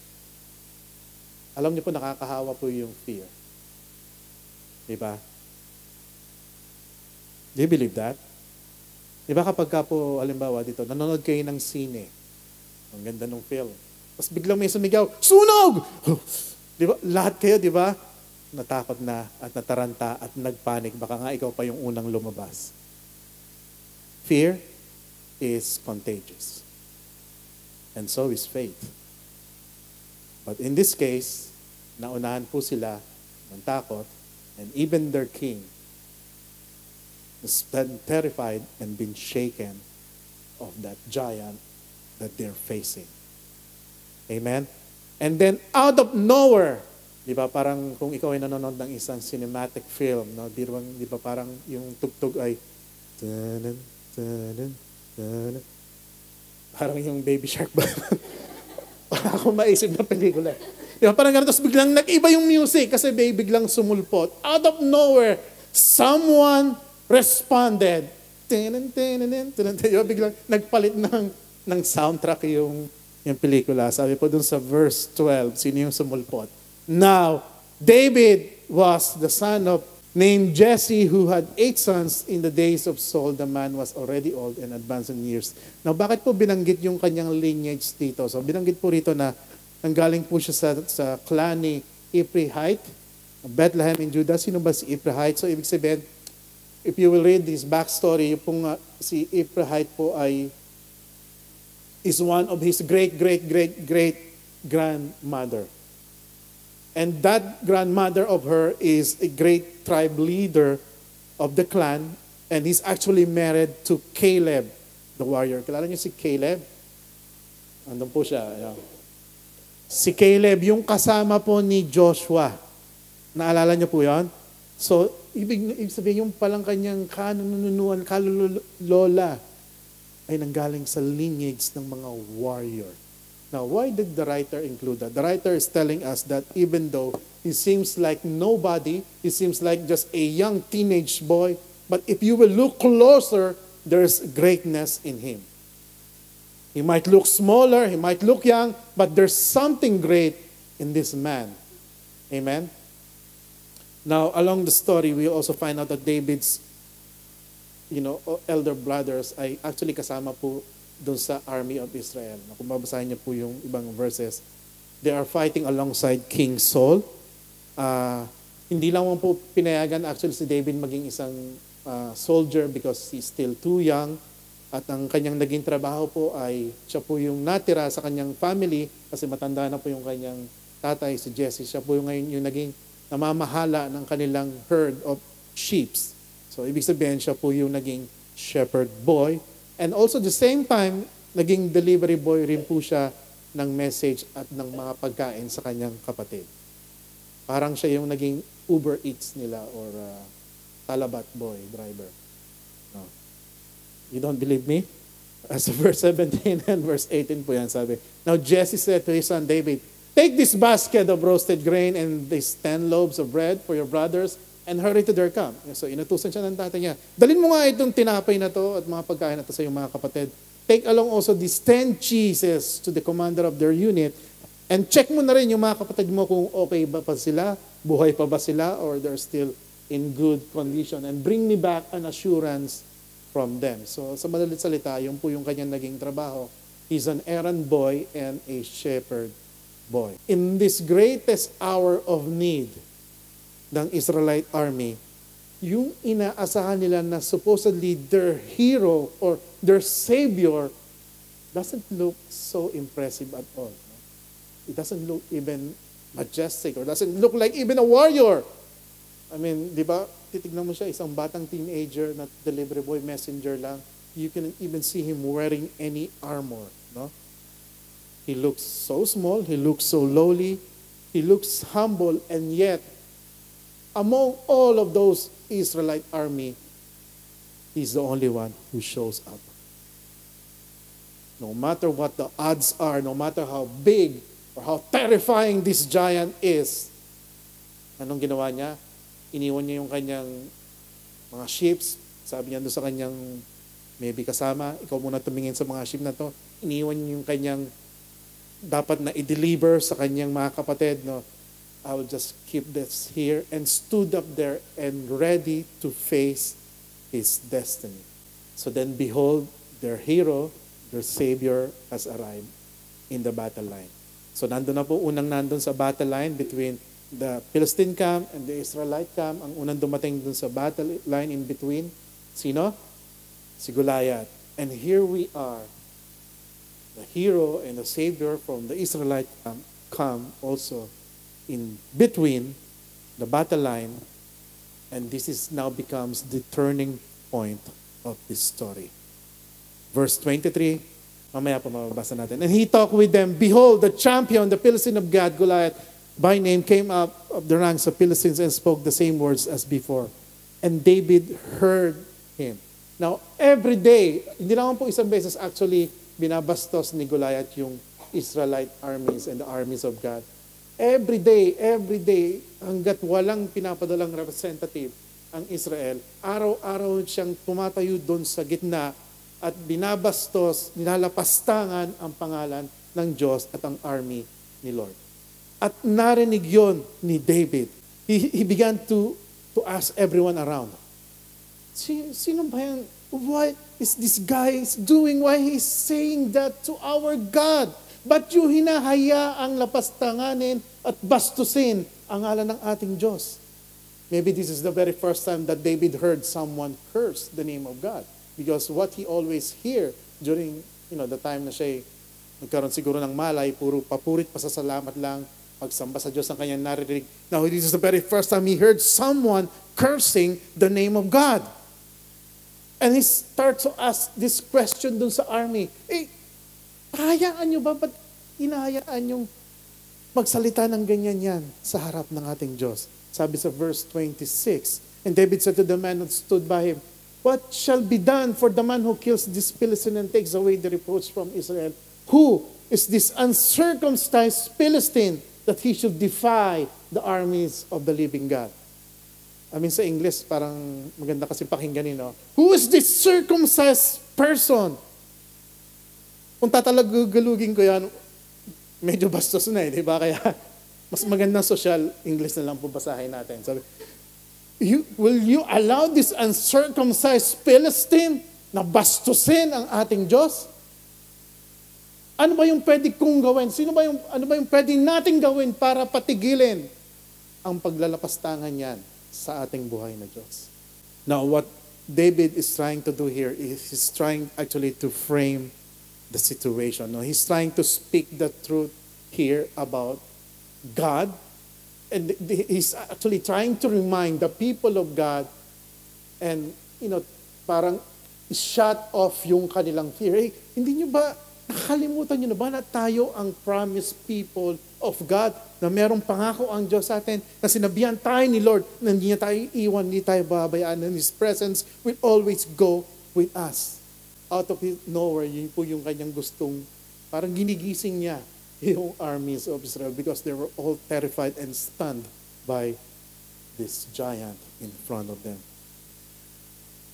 Alam niyo po, nakakahawa po yung fear. Diba? Do you believe that? Di ba kapag ka po, halimbawa dito, nanonood kayo ng sine, ang ganda ng film, tapos biglang may sumigaw, sunog! Di ba? Lahat kayo, di ba? Natakot na at nataranta at nagpanik. Baka nga ikaw pa yung unang lumabas. Fear is contagious. And so is faith. But in this case, naunahan po sila ng takot, and even their king has been terrified and been shaken of that giant that they're facing. Amen? And then out of nowhere, di ba parang kung ikaw ay nanonood ng isang cinematic film, no? Di ba parang yung tugtog ay tanan, tanan, tanan. Parang yung Baby Shark ba? Wala akong maisip na pelikula. Di ba parang ganun, tapos biglang nag-iba yung music kasi biglang sumulpot. Out of nowhere, someone responded. Tanan, tanan, tanan. Di ba biglang nagpalit ng soundtrack yung pelikula. Sabi po dun sa verse 12, sino yung sumulpot? Now, David was the son of named Jesse, who had 8 sons. In the days of Saul, the man was already old and advanced in years. Now, bakit po binanggit yung kanyang lineage dito? So, binanggit po rito na nanggaling po siya sa clan ni Ephraite, Bethlehem in Judah. Sino ba si Ephraite? So, ibig sabihin, if you will read this backstory, yung pong si Ephraite po is one of his great-great-great-great-grandmother. And that grandmother of her is a great tribe leader of the clan, and he's actually married to Caleb, the warrior. Kilala niyo si Caleb? Andun po siya. Ayan. Si Caleb, yung kasama po ni Joshua. Naalala niyo po yon? So, ibig sabihin yung palang kanyang kanununuan, kalolola, ay nanggaling sa lineage ng mga warrior. Now, why did the writer include that? The writer is telling us that even though he seems like nobody, he seems like just a young teenage boy, but if you will look closer, there's greatness in him. He might look smaller, he might look young, but there's something great in this man. Amen? Now, along the story, we also find out that David's elder brothers ay actually kasama po doon sa army of Israel. Kung babasahin niyo po yung ibang verses, they are fighting alongside King Saul. Hindi lang po pinayagan actually si David maging isang soldier because he's still too young. At ang kanyang naging trabaho po ay siya po yung natira sa kanyang family kasi matanda na po yung kanyang tatay, si Jesse. Siya po yung ngayon yung naging namamahala ng kanilang herd of sheep. So, ibig sabihin, siya po yung naging shepherd boy. And also, the same time, naging delivery boy rin po siya ng message at ng mga pagkain sa kanyang kapatid. Parang siya yung naging Uber Eats nila or talabat boy, driver. No. You don't believe me? As verse 17 and verse 18 po yan sabi. Now, Jesse said to his son David, "Take this basket of roasted grain and these 10 loaves of bread for your brothers, and hurry to their camp." So inutusan siya ng tatay niya. Dalin mo nga itong tinapay na to at mga pagkain na to sa iyong mga kapatid. Take along also these 10 cheeses to the commander of their unit, and check mo na rin yung mga kapatid mo kung okay ba pa sila, buhay pa ba sila, or they're still in good condition. And bring me back an assurance from them. So sa madalit salita, yun po yung kanyang naging trabaho. He's an errand boy and a shepherd boy. In this greatest hour of need ng Israelite army, yung inaasahan nila na supposedly their hero or their savior doesn't look so impressive at all. It doesn't look even majestic or doesn't look like even a warrior. I mean, di ba, titignan mo siya, isang batang teenager na delivery boy, messenger lang. You can even see him wearing any armor. No? He looks so small, he looks so lowly, he looks humble, and yet, among all of those Israelite army, he's the only one who shows up. No matter what the odds are, no matter how big or how terrifying this giant is, anong ginawa niya? Iniwan niya yung kanyang mga sheep. Sabi niya doon sa kanyang maybe kasama, ikaw muna tumingin sa mga sheep na to. Iniwan niya yung kanyang dapat na i-deliver sa kanyang mga kapatid, no? I will just keep this here, and stood up there and ready to face his destiny. So then behold, their hero, their savior has arrived in the battle line. So nandun na po, nandun sa battle line between the Philistine camp and the Israelite camp. Ang unang dumating dun sa battle line in between, sino? Si Goliath. And here we are. The hero and the savior from the Israelite camp come also in between the battle line, and this is now becomes the turning point of this story. Verse 23, mamaya pa mababasa natin. And he talked with them, behold, the champion, the Philistine of God, Goliath, by name, came up of the ranks of Philistines and spoke the same words as before. And David heard him. Now, every day, hindi naman po isang beses, actually, binabastos ni Goliath yung Israelite armies and the armies of God. Every day, hanggat walang pinapadalang representative ang Israel, araw-araw siyang tumatayo doon sa gitna at binabastos, nilalapastangan ang pangalan ng Diyos at ang army ni Lord. At narinig yon ni David. He began to ask everyone around, sino ba yan? What is this guy doing? Why he's saying that to our God? Ba't yung hinahayaang lapastanganin at bastusin ang ngalan ng ating Diyos? Maybe this is the very first time that David heard someone curse the name of God. Because what he always hear during the time na siya nagkaroon siguro ng malay, puro papurit, pasasalamat lang, pagsamba sa Diyos ang kanyang narinig. Now, this is the very first time he heard someone cursing the name of God. And he starts to ask this question dun sa army. Hayaan nyo ba? Ba't hinahayaan yung magsalita ng ganyan yan sa harap ng ating Diyos? Sabi sa verse 26, and David said to the man who stood by him, what shall be done for the man who kills this Philistine and takes away the reproach from Israel? Who is this uncircumcised Philistine that he should defy the armies of the living God? I mean, sa English, parang maganda kasi pakinggan no? Who is this circumcised person? Kung tatalagalugin ko yan, medyo bastos na di ba? Kaya, mas magandang social English na lang po basahin natin. Sabi, will you allow this uncircumcised Philistine na bastusin ang ating Diyos? Ano ba yung pwede kong gawin? Ano ba yung pwede nating gawin para patigilin ang paglalapastangan yan sa ating buhay na Diyos? Now, what David is trying to do here is he's trying actually to frame the situation. No, he's trying to speak the truth here about God, and he's actually trying to remind the people of God and parang shut off yung kanilang fear. Hindi nyo ba nakalimutan nyo na ba na tayo ang promised people of God, na merong pangako ang Diyos sa atin, na sinabihan tayo ni Lord na hindi niya tayo iwan, hindi tayo babayaan, and His presence will always go with us. Out of nowhere, yun po yung kanyang gustong, parang ginigising niya yung armies of Israel because they were all terrified and stunned by this giant in front of them.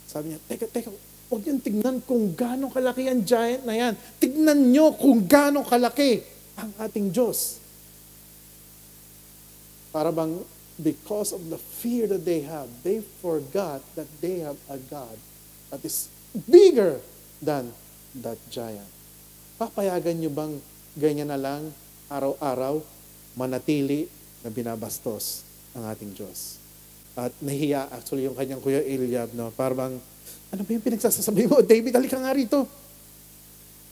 Sabi niya, teka, huwag niyong tignan kung gaano kalaki ang giant na yan. Tignan niyo kung gaano kalaki ang ating Diyos. Para bang, because of the fear that they have, they forgot that they have a God that is bigger than that giant. Papayagan niyo bang ganyan na lang, araw-araw, manatili na binabastos ang ating Diyos? At nahiya actually yung kanyang kuya Eliab, no? Parang, ano ba yung pinagsasasabi mo? David, halika nga rito.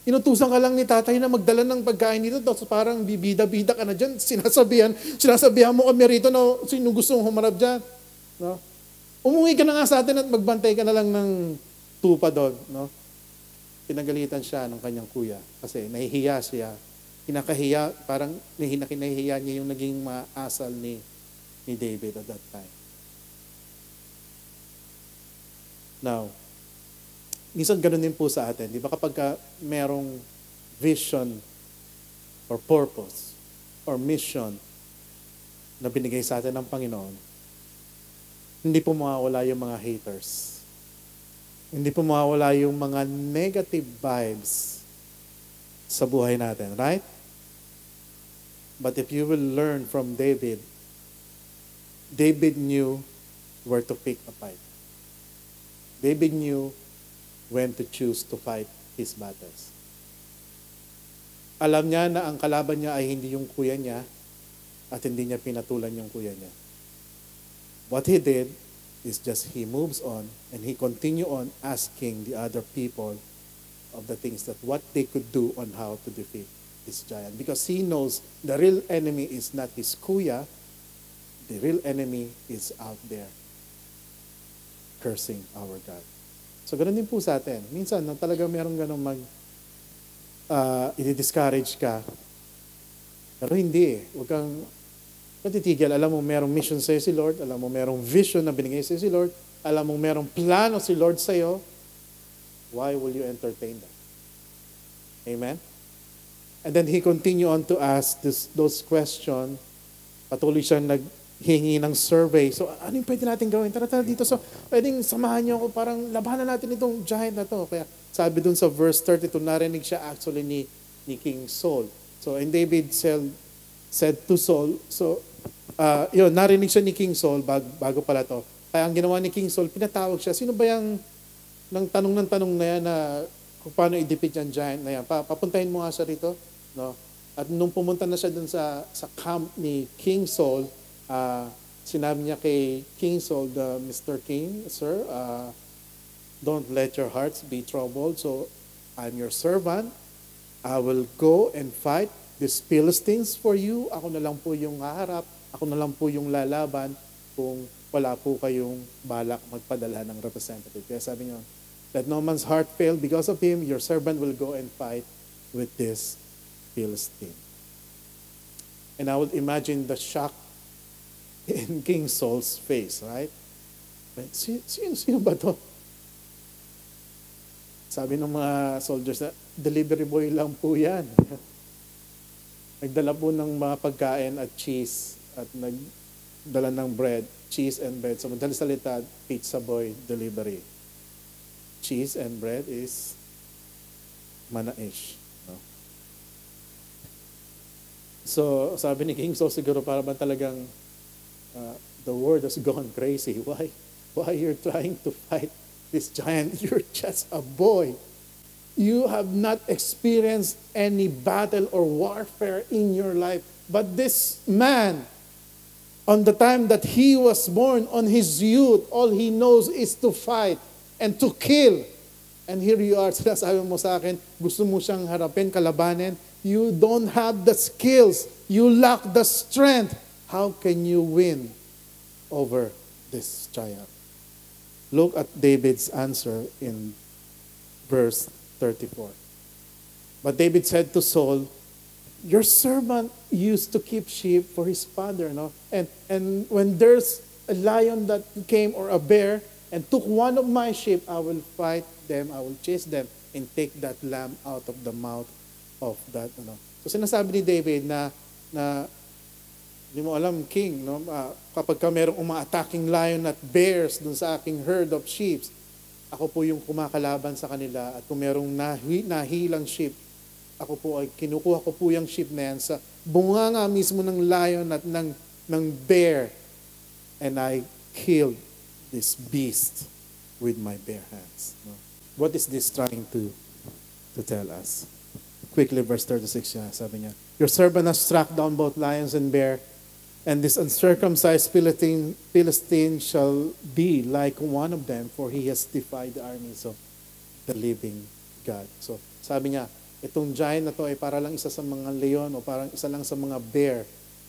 Inutusan ka lang ni tatay na magdala ng pagkain dito, tapos parang bibida-bida ka na dyan. Sinasabihan mo kami rito na sino gusto mong humarap dyan. No? Umuwi ka na nga sa atin at magbantay ka na lang ng tupa doon. No? Pinagalitan siya ng kanyang kuya kasi nahihiya siya. Kinakahiya, parang nahihiya niya yung naging maasal ni David at that time. Now, minsan ganun din po sa atin. Di ba kapag merong vision or purpose or mission na binigay sa atin ng Panginoon, hindi po mawawala yung mga haters. Hindi po mawawala yung mga negative vibes sa buhay natin, right? But if you will learn from David, David knew where to pick a fight. David knew when to choose to fight his battles. Alam niya na ang kalaban niya ay hindi yung kuya niya at hindi niya pinatulan yung kuya niya. What he did is just he moves on and he continue on asking the other people of the things that what they could do on how to defeat this giant. Because he knows the real enemy is not his kuya, the real enemy is out there cursing our God. So ganun din po sa atin. Minsan, na talaga merong ganun i-discourage ka. Pero hindi eh. Huwag kang natitigil. Alam mo merong mission sa'yo si Lord. Alam mo merong vision na binigay sa'yo si Lord. Alam mo merong plano si Lord sa'yo. Why will you entertain that? Amen? And then he continue on to ask those questions. Patuloy siyang naghingi ng survey. So, ano yung pwede natin gawin? Tara dito. So, pwedeng samahan niyo ako. Parang labanan natin itong giant na to. Kaya sabi dun sa verse 32, narinig siya actually ni King Saul. So, and David said to Saul, so, narinig siya ni King Saul bago pala to. Kaya ang ginawa ni King Saul, pinatawag siya. Sino ba yung ng tanong na yan na kung paano i-defeat yung giant na yan? Papuntahin mo nga siya rito. No? At nung pumunta na siya dun sa camp ni King Saul, sinabi niya kay King Saul, Mr. King, sir, don't let your hearts be troubled. So, I'm your servant. I will go and fight these Philistines for you. Ako na lang po yung haharap. Ako na lang po yung lalaban kung wala po kayong balak magpadala ng representative. Kaya sabi niyo, let no man's heart fail because of him. Your servant will go and fight with this Philistine. And I would imagine the shock in King Saul's face, right? Sino ba to? Sabi ng mga soldiers na, delivery boy lang po yan. Nagdala po ng mga pagkain at cheese at nagdala ng bread, cheese and bread. So madaling salita, pizza boy delivery. Cheese and bread is manaish. No? So sabi ni King Saul siguro para ba talagang the world has gone crazy. Why you're trying to fight this giant? You're just a boy. You have not experienced any battle or warfare in your life. But this man, on the time that he was born, on his youth, all he knows is to fight and to kill. And here you are, sinasabi mo sa akin, gusto mo siyang harapin, kalabanin. You don't have the skills. You lack the strength. How can you win over this giant? Look at David's answer in verse 34. But David said to Saul, your servant used to keep sheep for his father, no? And when there's a lion that came or a bear and took one of my sheep, I will fight them, I will chase them, and take that lamb out of the mouth of that. No? So sinasabi ni David na hindi mo alam, King, no? Kapag ka merong uma-attacking lion at bears dun sa aking herd of sheep, ako po yung kumakalaban sa kanila. At kung merong nahilang sheep, ako po ay kinukuha ko po yung sheep na yan sa bunganga mismo ng lion at ng bear. And I killed this beast with my bare hands. No? What is this trying to tell us? Quickly, verse 36, sabi niya, your servant has struck down both lions and bear, and this uncircumcised Philistine shall be like one of them, for he has defied the armies of the living God. So, sabi niya, itong giant na to ay para lang isa sa mga leon o parang isa lang sa mga bear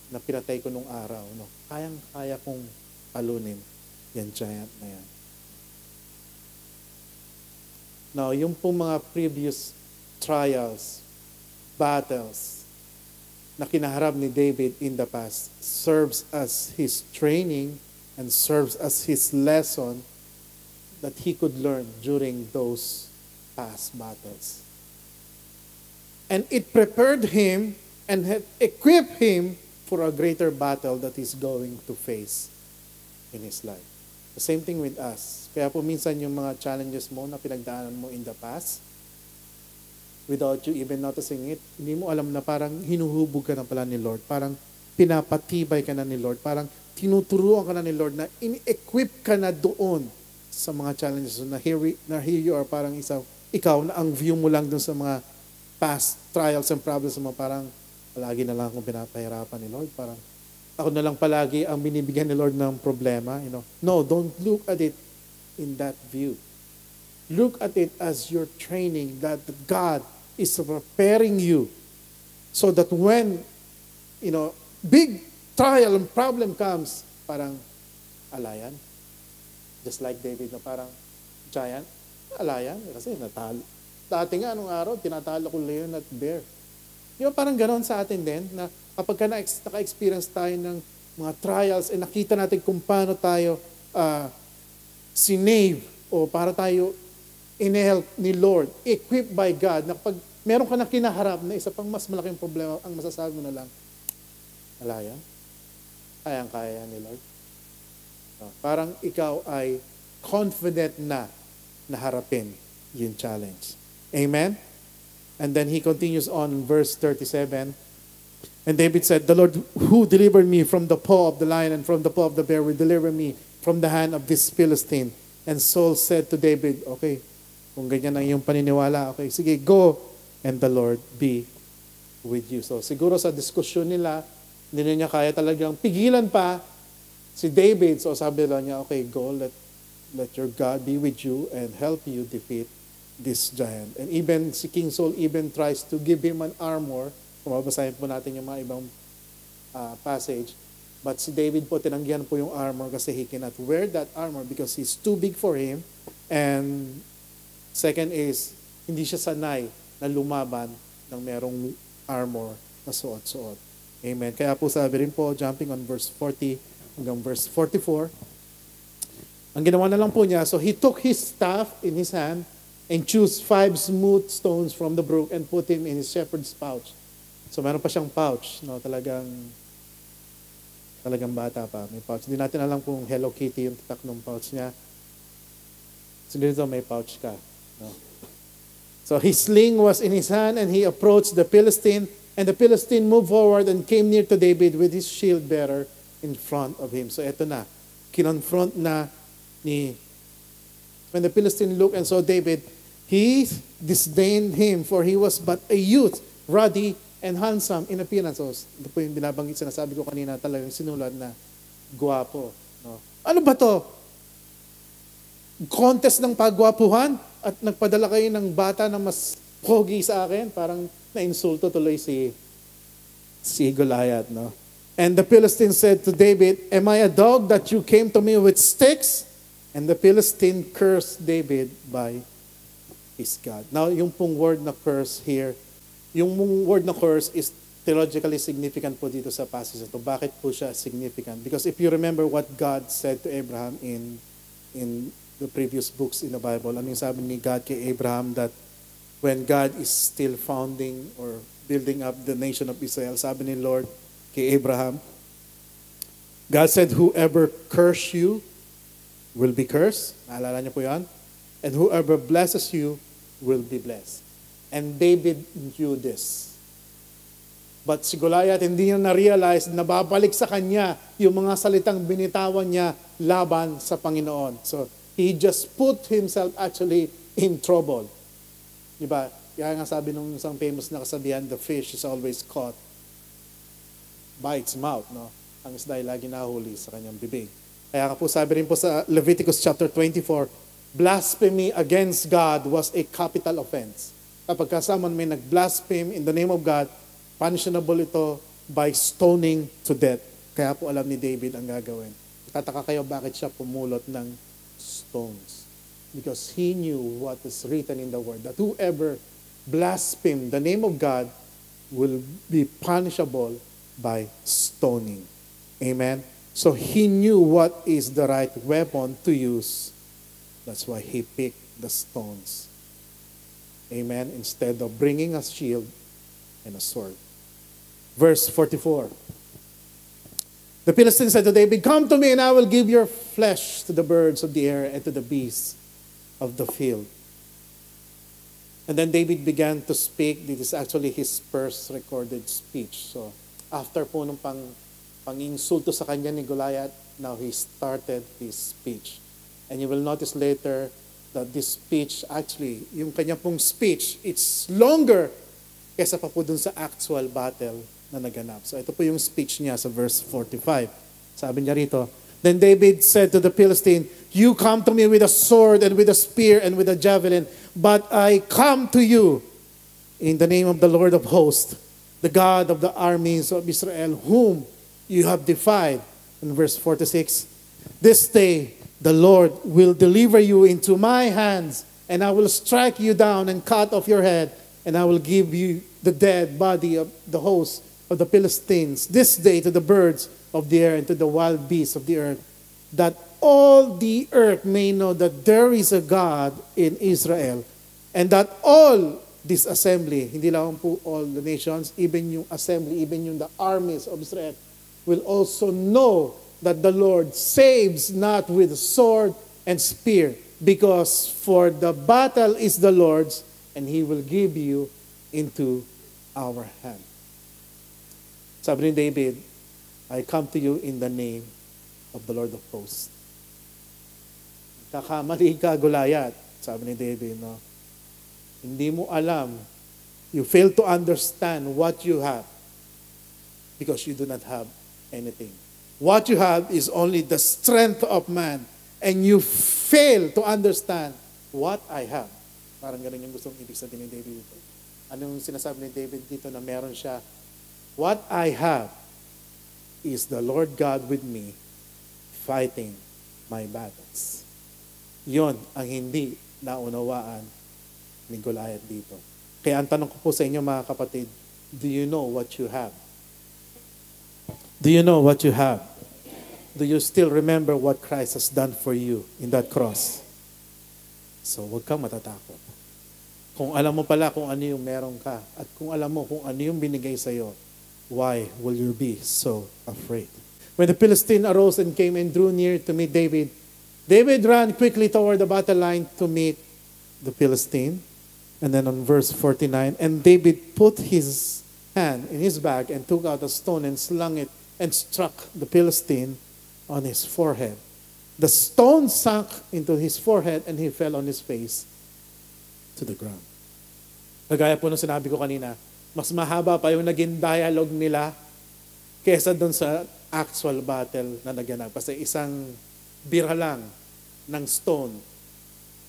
na pinatay ko nung araw. No? Kayang-kaya kong alunin yan giant na yan. Now, yung pong mga previous trials, battles, na kinaharap ni David in the past serves as his training and serves as his lesson that he could learn during those past battles. And it prepared him and had equipped him for a greater battle that he's going to face in his life. The same thing with us. Kaya po minsan yung mga challenges mo na pinagdaanan mo in the past, without you even noticing it, hindi mo alam na parang hinuhubog ka na pala ni Lord. Parang pinapatibay ka na ni Lord. Parang tinuturuan ka na ni Lord na in-equip ka na doon sa mga challenges. So, na here you are, parang ikaw na ang view mo lang dun sa mga past trials and problems mo, parang palagi na lang akong pinapahirapan ni Lord. Parang ako na lang palagi ang binibigyan ni Lord ng problema. No, don't look at it in that view. Look at it as your training that God is preparing you so that when, big trial and problem comes, parang alayan. Just like David na parang giant, alayan. Kasi natalo. Dati nga, anong araw, tinatalo ko leon at bear. Parang ganoon sa atin din, na kapag naka-experience tayo ng mga trials, nakita natin kung paano tayo sinave o para tayo in-help ni Lord, equipped by God, na kapag meron ka na kinaharap na isa pang mas malaking problema, ang masasabi mo na lang, alaya, kayang-kaya ni Lord. Parang ikaw ay confident na harapin yung challenge. Amen? And then he continues on in verse 37. And David said, the Lord who delivered me from the paw of the lion and from the paw of the bear will deliver me from the hand of this Philistine. And Saul said to David, okay, kung ganyan ang iyong paniniwala, okay, sige, go, and the Lord be with you. So siguro sa diskusyon nila, hindi niya kaya talagang pigilan pa si David. So sabi lang niya, okay, go, let your God be with you and help you defeat this giant. And even si King Saul even tries to give him an armor. Kung mabasahin po natin yung mga ibang passage. But si David po, tinanggihan po yung armor kasi he cannot wear that armor because he's too big for him. And second is, hindi siya sanay na lumaban ng merong armor na suot-suot. Amen. Kaya po sabi rin po, jumping on verse 40 hanggang verse 44, ang ginawa na lang po niya, so he took his staff in his hand and chose 5 smooth stones from the brook and put him in his shepherd's pouch. So meron pa siyang pouch, no? Talagang bata pa, may pouch. Hindi natin alam kung Hello Kitty yung tatak ng pouch niya. So dito may pouch ka. No? So his sling was in his hand and he approached the Philistine, and the Philistine moved forward and came near to David with his shield bearer in front of him. So eto na, kinonfront na when the Philistine looked and saw David, he disdained him, for he was but a youth, ruddy and handsome in appearance. So, ito po yung binabanggit, sinasabi ko kanina, talagang sinulat na guwapo. No? Ano ba to? Contest ng pagwapuhan? At nagpadala kayo ng bata na mas pogi sa akin? Parang na-insulto tuloy si Goliath. No? And the Philistine said to David, am I a dog that you came to me with sticks? And the Philistine cursed David by his God. Now, yung pong word na curse here, yung word na curse is theologically significant po dito sa passage ito. Bakit po siya significant? Because if you remember what God said to Abraham in the previous books in the Bible, ano yung sabi ni God kay Abraham, that when God is still founding or building up the nation of Israel, sabi ni Lord kay Abraham, God said, whoever curse you will be cursed. Naalala niyo po yan? And whoever blesses you will be blessed. And David knew this. But si Goliath, hindi niya na-realize na babalik sa kanya yung mga salitang binitawan niya laban sa Panginoon. So, he just put himself actually in trouble. Diba? Kaya nga sabi nung isang famous na kasabihan, the fish is always caught by its mouth. No? Ang isda ay lagi nahuli sa kanyang bibig. Kaya nga po sabi rin po sa Leviticus chapter 24, blasphemy against God was a capital offense. Kapag someone may nag-blaspheme in the name of God, punishable ito by stoning to death. Kaya po alam ni David ang gagawin. Tataka kayo bakit siya pumulot ng stones. Because he knew what is written in the word, that whoever blaspheme the name of God will be punishable by stoning. Amen? So he knew what is the right weapon to use. That's why he picked the stones. Amen? Instead of bringing a shield and a sword. Verse 44. The Philistine said to David, come to me and I will give your flesh to the birds of the air and to the beasts of the field. And then David began to speak. This is actually his first recorded speech. So after po nung pang-insulto sa kanya ni Goliath, now he started his speech. And you will notice later that this speech, actually, yung kanya pong speech, it's longer kesa pa po dun sa actual battle na naganap. So ito po yung speech niya sa verse 45. Sabi niya rito, Then David said to the Philistine, You come to me with a sword and with a spear and with a javelin, but I come to you in the name of the Lord of hosts, the God of the armies of Israel, whom you have defied. In verse 46, This day the Lord will deliver you into my hands, and I will strike you down and cut off your head, and I will give you the dead body of the host of the Philistines this day to the birds of the air and to the wild beasts of the earth, that all the earth may know that there is a God in Israel, and that all this assembly, hindi lang po all the nations, even yung assembly, even yung the armies of Israel, will also know that the Lord saves not with sword and spear, because for the battle is the Lord's, and He will give you into our hand. Sabi ni David, I come to you in the name of the Lord of hosts. Kakamali ka, Goliath, sabi ni David, no? Hindi mo alam, you fail to understand what you have because you do not have anything. What you have is only the strength of man, and you fail to understand what I have. Parang ganun yung gustong ibig sabihin ni David dito. Anong sinasabi ni David dito na meron siya? What I have is the Lord God with me fighting my battles. Yon ang hindi naunawaan ni Goliath dito. Kaya ang tanong ko po sa inyo mga kapatid, do you know what you have? Do you know what you have? Do you still remember what Christ has done for you in that cross? So huwag kang matatakot. Kung alam mo pala kung ano yung meron ka, at kung alam mo kung ano yung binigay sa'yo, why will you be so afraid? When the Philistine arose and came and drew near to meet David, David ran quickly toward the battle line to meet the Philistine. And then on verse 49, and David put his hand in his bag and took out a stone and slung it and struck the Philistine on his forehead. The stone sunk into his forehead and he fell on his face to the ground. Kagaya po nung sinabi ko kanina, mas mahaba pa yung naging dialogue nila kesa doon sa actual battle na naganap. Kasi isang bira lang ng stone,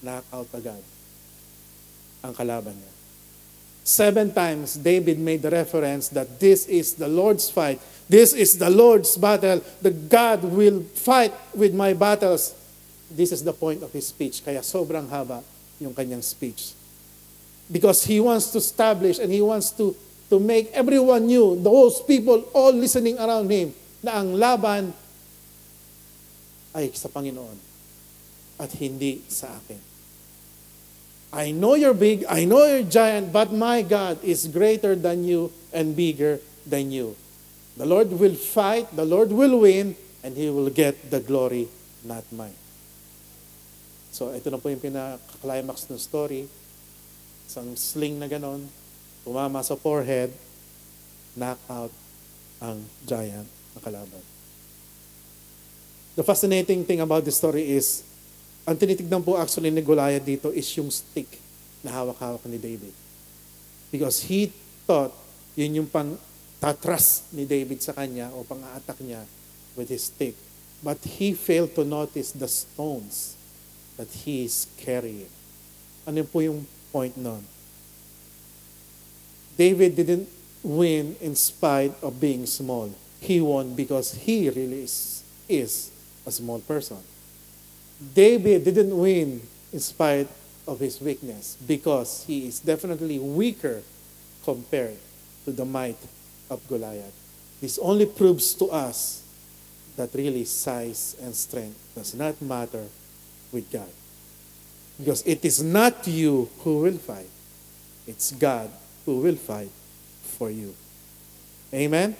knock-out agad ang kalaban niya. 7 times, David made the reference that this is the Lord's fight. This is the Lord's battle. The God will fight with my battles. This is the point of his speech. Kaya sobrang haba yung kanyang speech. Because he wants to establish and he wants to make everyone new, those people all listening around him, na ang laban ay sa Panginoon at hindi sa akin. I know you're big, I know you're giant, but my God is greater than you and bigger than you. The Lord will fight, the Lord will win, and He will get the glory, not mine. So ito na po yung pinaka-climax ng story. Isang sling na ganon, tumama sa forehead, knock out ang giant na kalaban. The fascinating thing about this story is, ang tinitignan po actually ni Goliath dito is yung stick na hawak-hawak ni David. Because he thought yun yung pang tatras ni David sa kanya o pang-attack niya with his stick. But he failed to notice the stones that he is carrying. Ano po yung point nun? David didn't win in spite of being small. He won because he really is a small person. David didn't win in spite of his weakness because he is definitely weaker compared to the might of Goliath. This only proves to us that really size and strength does not matter with God. Because it is not you who will fight. It's God who will fight for you. Amen?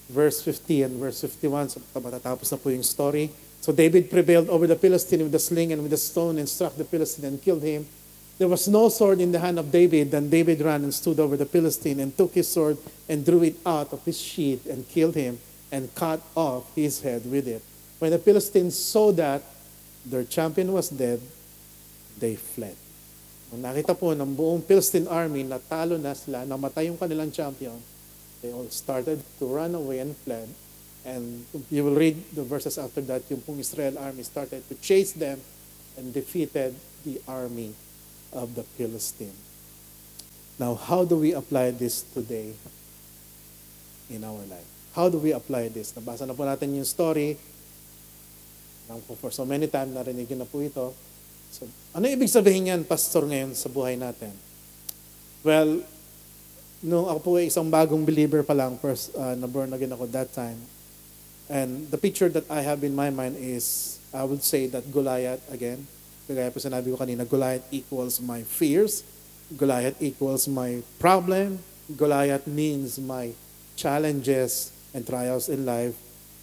Verse 50 and verse 51, so matatapos na po yung story. So David prevailed over the Philistine with the sling and with the stone and struck the Philistine and killed him. There was no sword in the hand of David. Then David ran and stood over the Philistine and took his sword and drew it out of his sheath and killed him and cut off his head with it. When the Philistines saw that, their champion was dead, they fled. Nung nakita po ng buong Philistine army, natalo na sila, namatay yung kanilang champion, they all started to run away and fled. And you will read the verses after that, yung pong Israel army started to chase them and defeated the army of the Philistine. Now, how do we apply this today in our life? How do we apply this? Nabasa na po natin yung story. For so many times, narinig na po ito. So, ano ibig sabihin yan, Pastor, ngayon sa buhay natin? Well, nung ako po ay isang bagong believer pa lang, first na born again ako that time. And the picture that I have in my mind is, I would say that Goliath, again, kagaya po sinabi ko kanina, Goliath equals my fears. Goliath equals my problem. Goliath means my challenges and trials in life.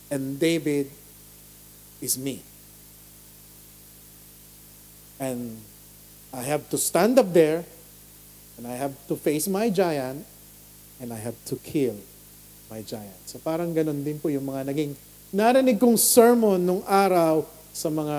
And David is me. And I have to stand up there, and I have to face my giant, and I have to kill my giant. So parang ganun din po yung mga naging narinig kong sermon nung araw sa mga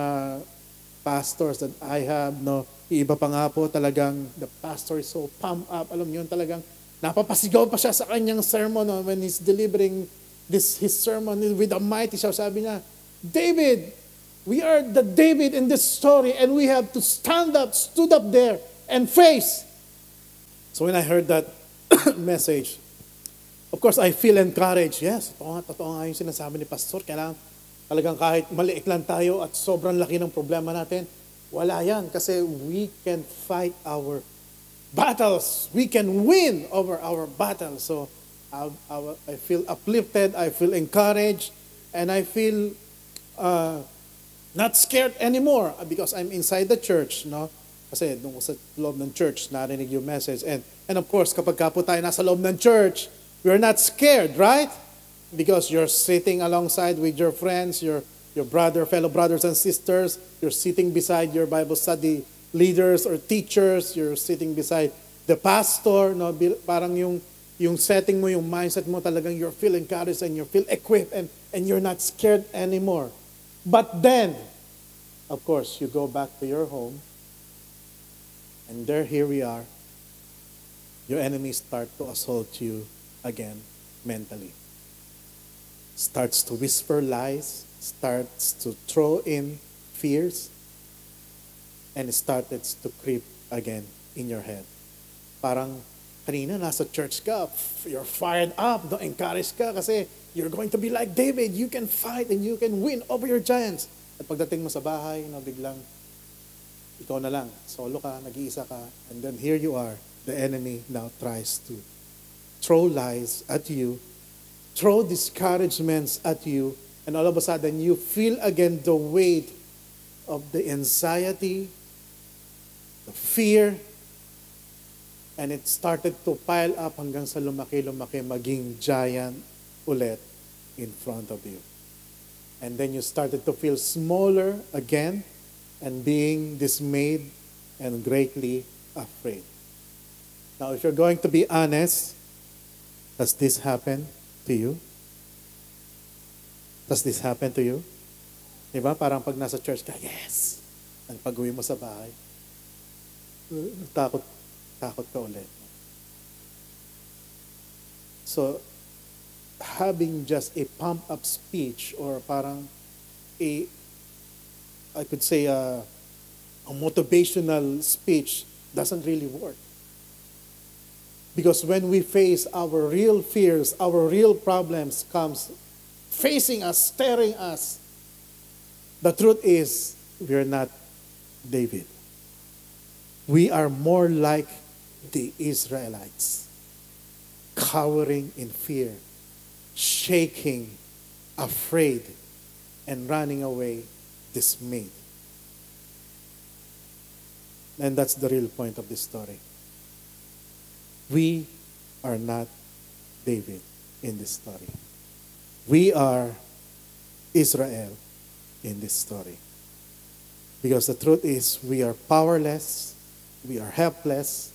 pastors that I have, no. Iba pa nga po talagang the pastor is so pumped up. Alam niyo, talagang napapasigaw pa siya sa kanyang sermon, no, when he's delivering his sermon with a mighty shout. Sabi niya, David, we are the David in this story, and we have to stood up there and face. So when I heard that message, of course, I feel encouraged. Yes, totoo nga yung sinasabi ni Pastor. Kailangan talagang kahit maliit lang tayo at sobrang laki ng problema natin, wala yan. Kasi we can fight our battles. We can win over our battles. So I feel uplifted, I feel encouraged, and I feel not scared anymore because I'm inside the church, no? Kasi nung sa loob ng church, narinig yung message. And of course, kapag po tayo nasa loob ng church, we're not scared, right? Because you're sitting alongside with your friends, your fellow brothers and sisters. You're sitting beside your Bible study leaders or teachers. You're sitting beside the pastor. No? Parang yung setting mo, yung mindset mo talagang you're feel encouraged and you feel equipped and you're not scared anymore. But then, of course, you go back to your home, and here we are. Your enemies start to assault you again mentally. Starts to whisper lies, starts to throw in fears, and it started to creep again in your head. Parang kanina nasa church ka, you're fired up, no, encouraged ka kasi you're going to be like David, you can fight and you can win over your giants. At pagdating mo sa bahay, no, biglang ikaw na lang, solo ka, nag-iisa ka, and then here you are, the enemy now tries to throw lies at you, throw discouragements at you, and all of a sudden you feel again the weight of the anxiety, the fear, and it started to pile up hanggang sa lumaki-lumaki, maging giant ulit in front of you. And then you started to feel smaller again and being dismayed and greatly afraid. Now, if you're going to be honest, does this happen to you? Does this happen to you? Diba? Parang pag nasa church ka, yes! Ang pag-uwi mo sa bahay, takot ka ulit. So, having just a pump-up speech or parang I could say a motivational speech doesn't really work. Because when we face our real fears, our real problems comes facing us, staring us, the truth is we're not David. We are more like the Israelites, cowering in fear, shaking, afraid, and running away dismayed. And that's the real point of this story. We are not David in this story. We are Israel in this story. Because the truth is, we are powerless, we are helpless,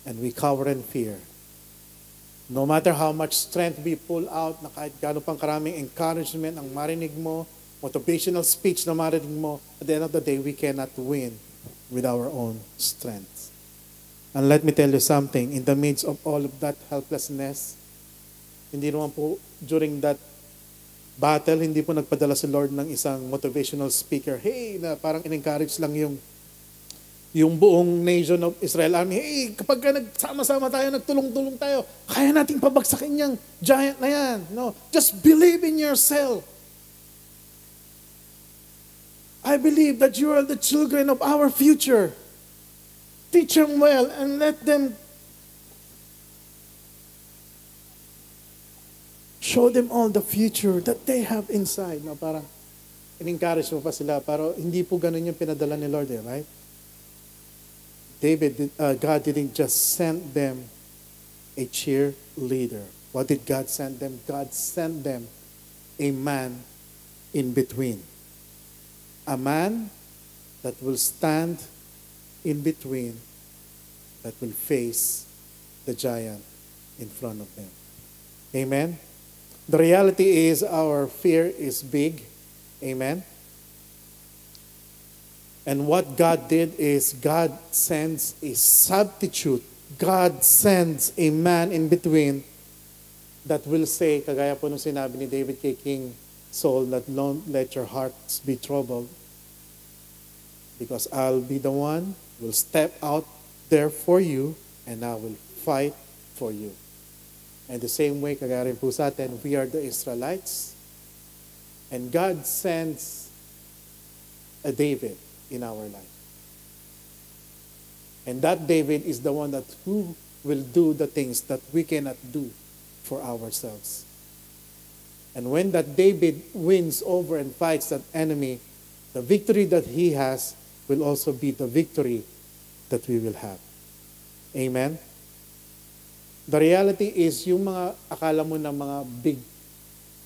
and we cower in fear. No matter how much strength we pull out, na kahit gaano pang karaming encouragement ang marinig mo, motivational speech na marinig mo, at the end of the day, we cannot win with our own strength. And let me tell you something, in the midst of all of that helplessness, hindi naman po during that battle, hindi po nagpadala si Lord ng isang motivational speaker. Hey, na parang in-encourage lang yung buong nation of Israel army. Hey, kapag ka nagsama-sama tayo, nagtulong-tulong tayo, kaya nating pabagsakin yung giant na yan. No, just believe in yourself. I believe that you are the children of our future. Teach them well and let them show them all the future that they have inside. No, parang in-encourage mo pa sila, pero hindi po ganun yung pinadala ni Lord, right? God didn't just send them a cheerleader. What did God send them? God sent them a man in between. A man that will stand in between, that will face the giant in front of them. Amen? The reality is our fear is big. Amen? And what God did is God sends a substitute. God sends a man in between that will say, kagaya po nung sinabi ni David kay King Saul, that don't let your hearts be troubled, because I'll be the one who will step out there for you and I will fight for you. And the same way, kagaya rin po sa atin, we are the Israelites, and God sends a David in our life. And that David is the one that who will do the things that we cannot do for ourselves. And when that David wins over and fights that enemy, the victory that he has will also be the victory that we will have. Amen? The reality is, yung mga akala mo na mga big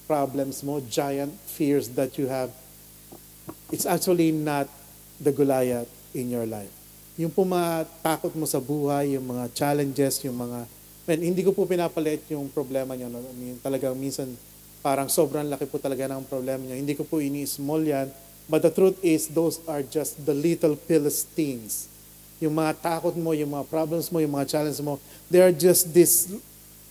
problems mo, giant fears that you have, it's actually not the Goliath in your life. Yung po mga takot mo sa buhay, yung mga challenges, yung mga... hindi ko po pinapalit yung problema nyo. No? I mean, talagang minsan, parang sobrang laki po talaga ng problema nyo. Hindi ko po ini-small yan. But the truth is, those are just the little Philistines. Yung mga takot mo, yung mga problems mo, yung mga challenges mo, they are just these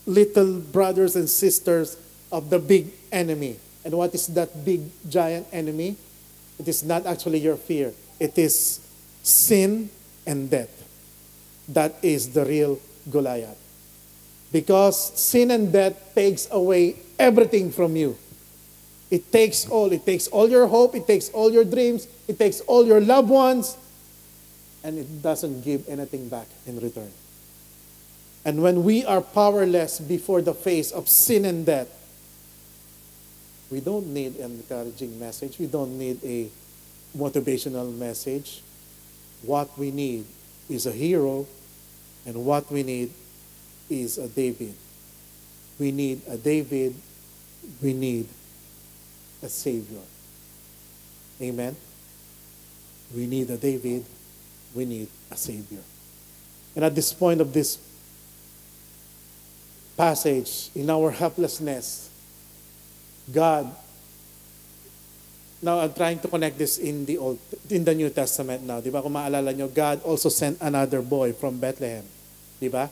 little brothers and sisters of the big enemy. And what is that big giant enemy? It is not actually your fear. It is sin and death. That is the real Goliath. Because sin and death takes away everything from you. It takes all. It takes all your hope. It takes all your dreams. It takes all your loved ones. And it doesn't give anything back in return. And when we are powerless before the face of sin and death, we don't need an encouraging message. We don't need a motivational message. What we need is a hero, and what we need is a David. We need a David. We need a Savior. Amen? We need a David. We need a Savior. And at this point of this passage, in our helplessness, God, now I'm trying to connect this in the New Testament now. Di ba? Kung maalala nyo, God also sent another boy from Bethlehem. Di ba?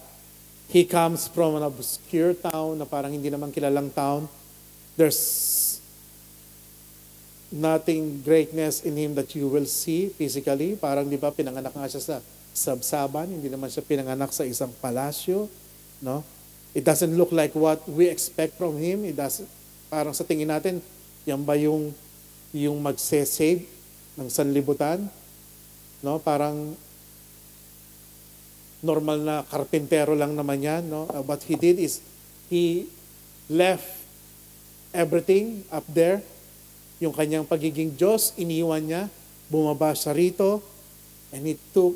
He comes from an obscure town na parang hindi naman kilalang town. There's nothing greatness in him that you will see physically. Parang di ba, pinanganak nga siya sa sabsaban. Hindi naman siya pinanganak sa isang palasyo. No? It doesn't look like what we expect from him. It doesn't, parang sa tingin natin, yan ba yung magse-save ng sanlibutan? No? Parang normal na karpintero lang naman yan. No? What he did is, he left everything up there. Yung kanyang pagiging Diyos, iniwan niya, bumaba siya rito, and he took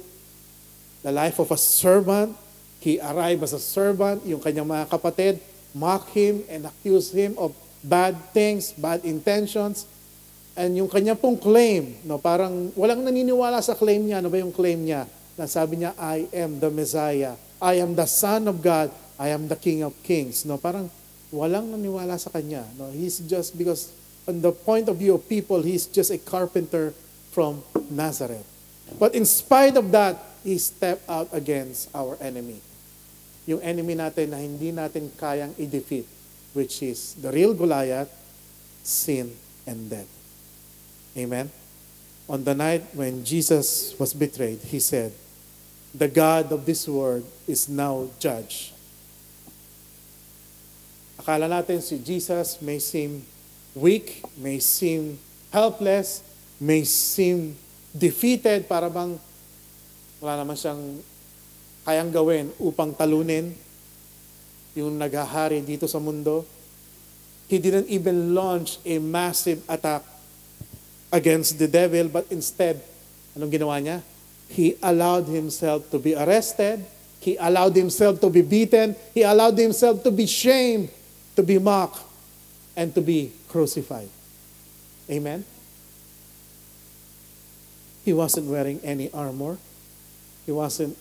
the life of a servant. He arrived as a servant. Yung kanyang mga kapatid mock him and accuse him of bad things, bad intentions. And yung kanya pong claim, no, parang walang naniniwala sa claim niya. Ano ba yung claim niya? Na sabi niya, I am the Messiah. I am the Son of God. I am the King of Kings. No, parang walang naniwala sa kanya. No, he's just because on the point of view of people, he's just a carpenter from Nazareth. But in spite of that, he stepped out against our enemy. Yung enemy natin na hindi natin kayang i-defeat, which is the real Goliath, sin and death. Amen? On the night when Jesus was betrayed, he said, "The God of this world is now judged." Akala natin si Jesus may seem weak, may seem helpless, may seem defeated, para bang wala naman siyang kayang gawin upang talunin yung naghahari dito sa mundo. He didn't even launch a massive attack against the devil, but instead, anong ginawa niya? He allowed himself to be arrested. He allowed himself to be beaten. He allowed himself to be shamed, to be mocked, and to be crucified. Amen? He wasn't wearing any armor. He wasn't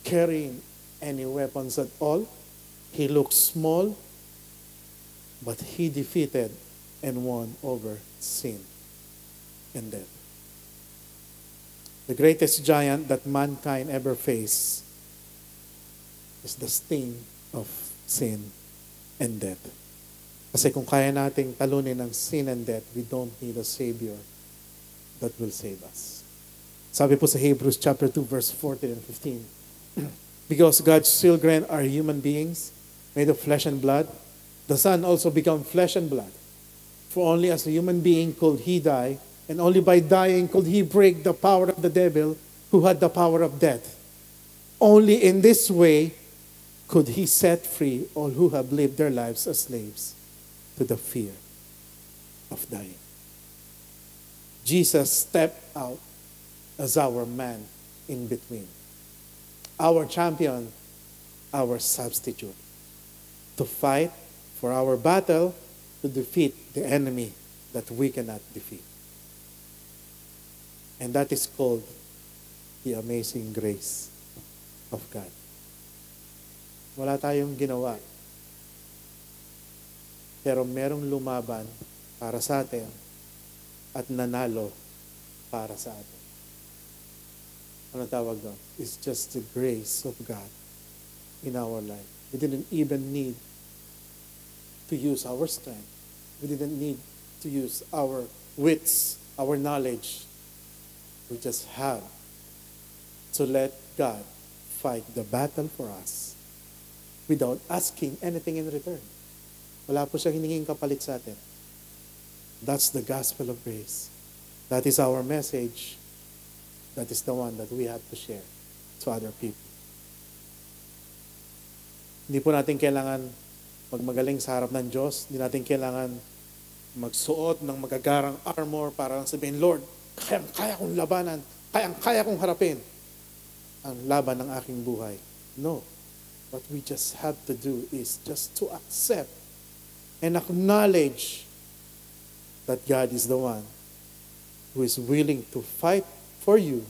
carrying any weapons at all. He looked small, but he defeated and won over sin and death. The greatest giant that mankind ever faced is the sting of sin and death. Kasi kung kaya nating talunin ang sin and death, we don't need a Savior that will save us. Sabi po sa Hebrews chapter 2, verse 14 and 15, because God's children are human beings, made of flesh and blood, the Son also became flesh and blood. For only as a human being could he die, and only by dying could he break the power of the devil who had the power of death. Only in this way could he set free all who have lived their lives as slaves to the fear of dying. Jesus stepped out as our man in between, our champion, our substitute, to fight for our battle, to defeat the enemy that we cannot defeat. And that is called the amazing grace of God. Wala tayong ginawa, pero merong lumaban para sa atin at nanalo para sa atin. Ano tawag doon? It's just the grace of God in our life. We didn't even need to use our strength. We didn't need to use our wits, our knowledge. We just have to let God fight the battle for us without asking anything in return. Wala po siyang hiningin kapalit sa atin. That's the gospel of grace. That is our message. That is the one that we have to share to other people. Hindi po natin kailangan magmagaling sa harap ng Diyos. Hindi natin kailangan magsuot ng magagarang armor para lang sabihin, Lord, kaya kong labanan, kaya kong harapin ang laban ng aking buhay. No. What we just have to do is just to accept and acknowledge that God is the one who is willing to fight for you,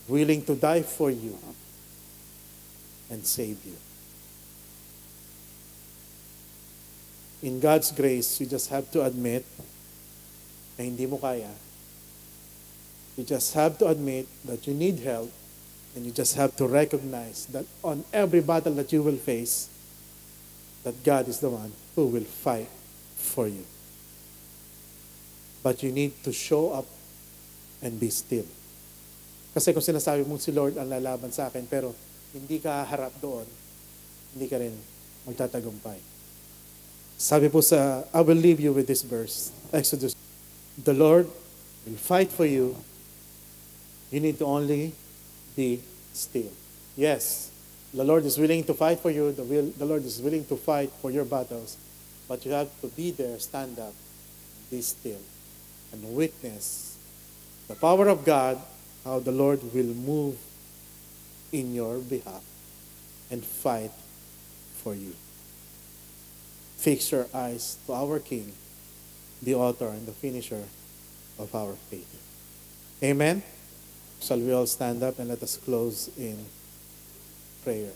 willing to die for you, and save you. In God's grace, you just have to admit na hindi mo kaya. You just have to admit that you need help, and you just have to recognize that on every battle that you will face, that God is the one who will fight for you. But you need to show up and be still. Kasi kung sinasabi mo si Lord ang lalaban sa akin, pero hindi ka harap doon, hindi ka rin magtatagumpay. Sabi po sa, I will leave you with this verse, Exodus, the Lord will fight for you. You need to only be still. Yes, the Lord is willing to fight for you. The Lord is willing to fight for your battles. But you have to be there, stand up, be still, and witness the power of God, how the Lord will move in your behalf and fight for you. Fix your eyes to our King, the author and the finisher of our faith. Amen? Shall we all stand up and let us close in prayer?